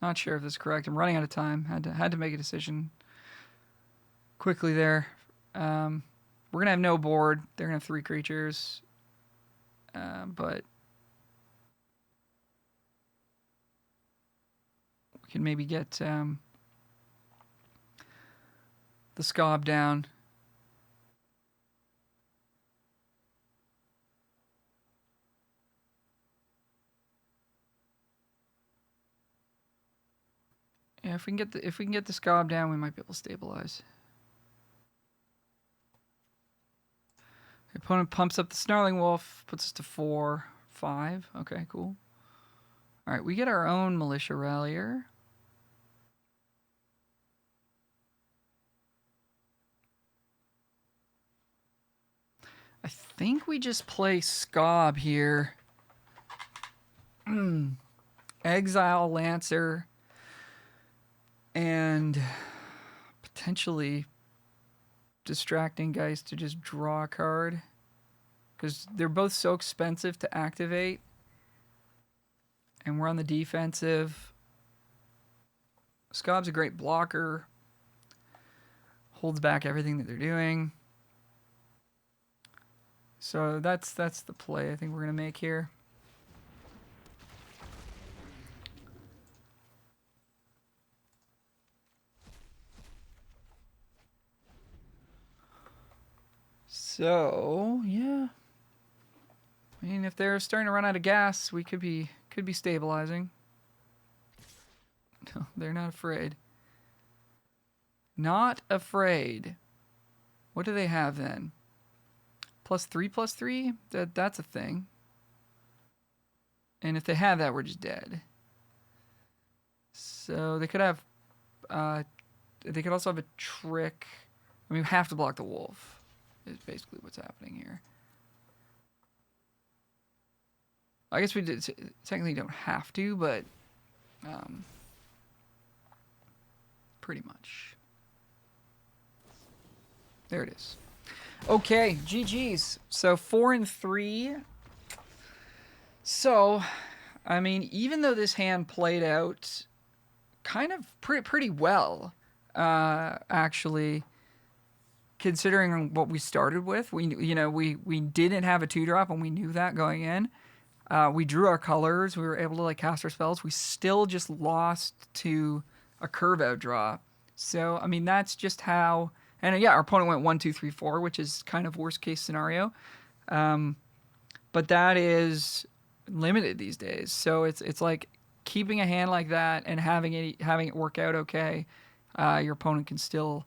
Not sure if this is correct. I'm running out of time. Had to make a decision quickly there. We're gonna have no board. They're gonna have 3 creatures, but we can maybe get the Scob down. Yeah, if we can get the Scob down, we might be able to stabilize. The opponent pumps up the Snarling Wolf, puts us to 4, 5. Okay, cool. All right, we get our own Militia Rallier. I think we just play Scob here. Exile Lancer. And potentially distracting guys to just draw a card. Because they're both so expensive to activate. And we're on the defensive. Scob's a great blocker. Holds back everything that they're doing. So that's the play I think we're going to make here. So, yeah. I mean, if they're starting to run out of gas, we could be stabilizing. No, they're not afraid. Not afraid. What do they have then? +3/+3? That's a thing. And if they have that, we're just dead. So they could have they could also have a trick. I mean, we have to block the wolf. Is basically what's happening here. I guess we technically don't have to, but pretty much. There it is. Okay, GG's. So 4-3. So, I mean, even though this hand played out kind of pretty well, actually, considering what we started with, we didn't have a 2-drop, and we knew that going in. We drew our colors. We were able to cast our spells. We still just lost to a curve out draw. So I mean, that's just how. And yeah, our opponent went 1, 2, 3, 4, which is kind of worst case scenario. But that is limited these days. So it's like keeping a hand like that and having it work out okay. Your opponent can still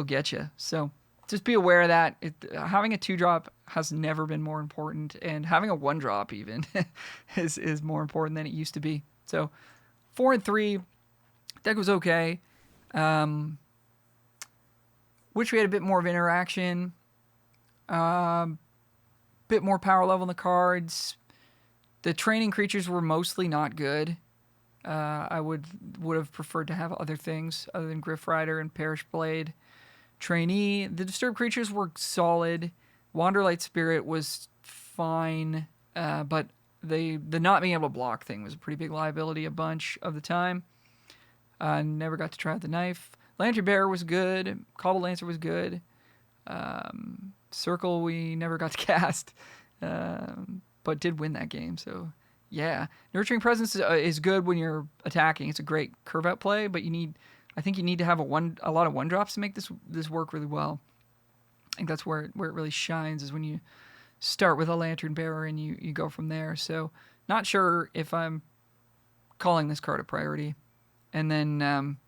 get you. So just be aware of that. Having a 2-drop has never been more important, and having a 1-drop even is more important than it used to be. So 4-3, deck was okay. Wish we had a bit more of interaction, bit more power level in the cards. The training creatures were mostly not good. I would have preferred to have other things other than Griff Rider and Perish Blade. Trainee, the disturbed creatures were solid. Wanderlight Spirit was fine, but the not being able to block thing was a pretty big liability a bunch of the time. Never got to try out the knife. Lantern Bearer was good. Cobble Lancer was good. Circle we never got to cast, but did win that game. So yeah, Nurturing Presence is good when you're attacking. It's a great curve out play, but I think you need to have a lot of 1-drops to make this work really well. I think that's where it really shines, is when you start with a Lantern Bearer and you go from there. So not sure if I'm calling this card a priority. And then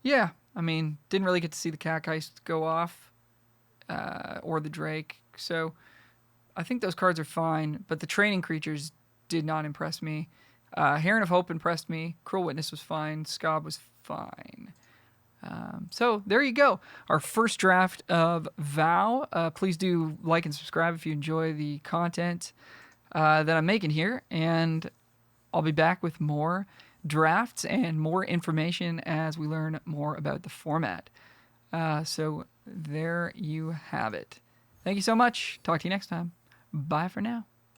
yeah, I mean, didn't really get to see the Catgeist go off or the Drake. So I think those cards are fine, but the training creatures did not impress me. Heron of Hope impressed me. Cruel Witness was fine. Scob was fine. So there you go. Our first draft of Vow. Please do like and subscribe if you enjoy the content that I'm making here. And I'll be back with more drafts and more information as we learn more about the format. So there you have it. Thank you so much. Talk to you next time. Bye for now.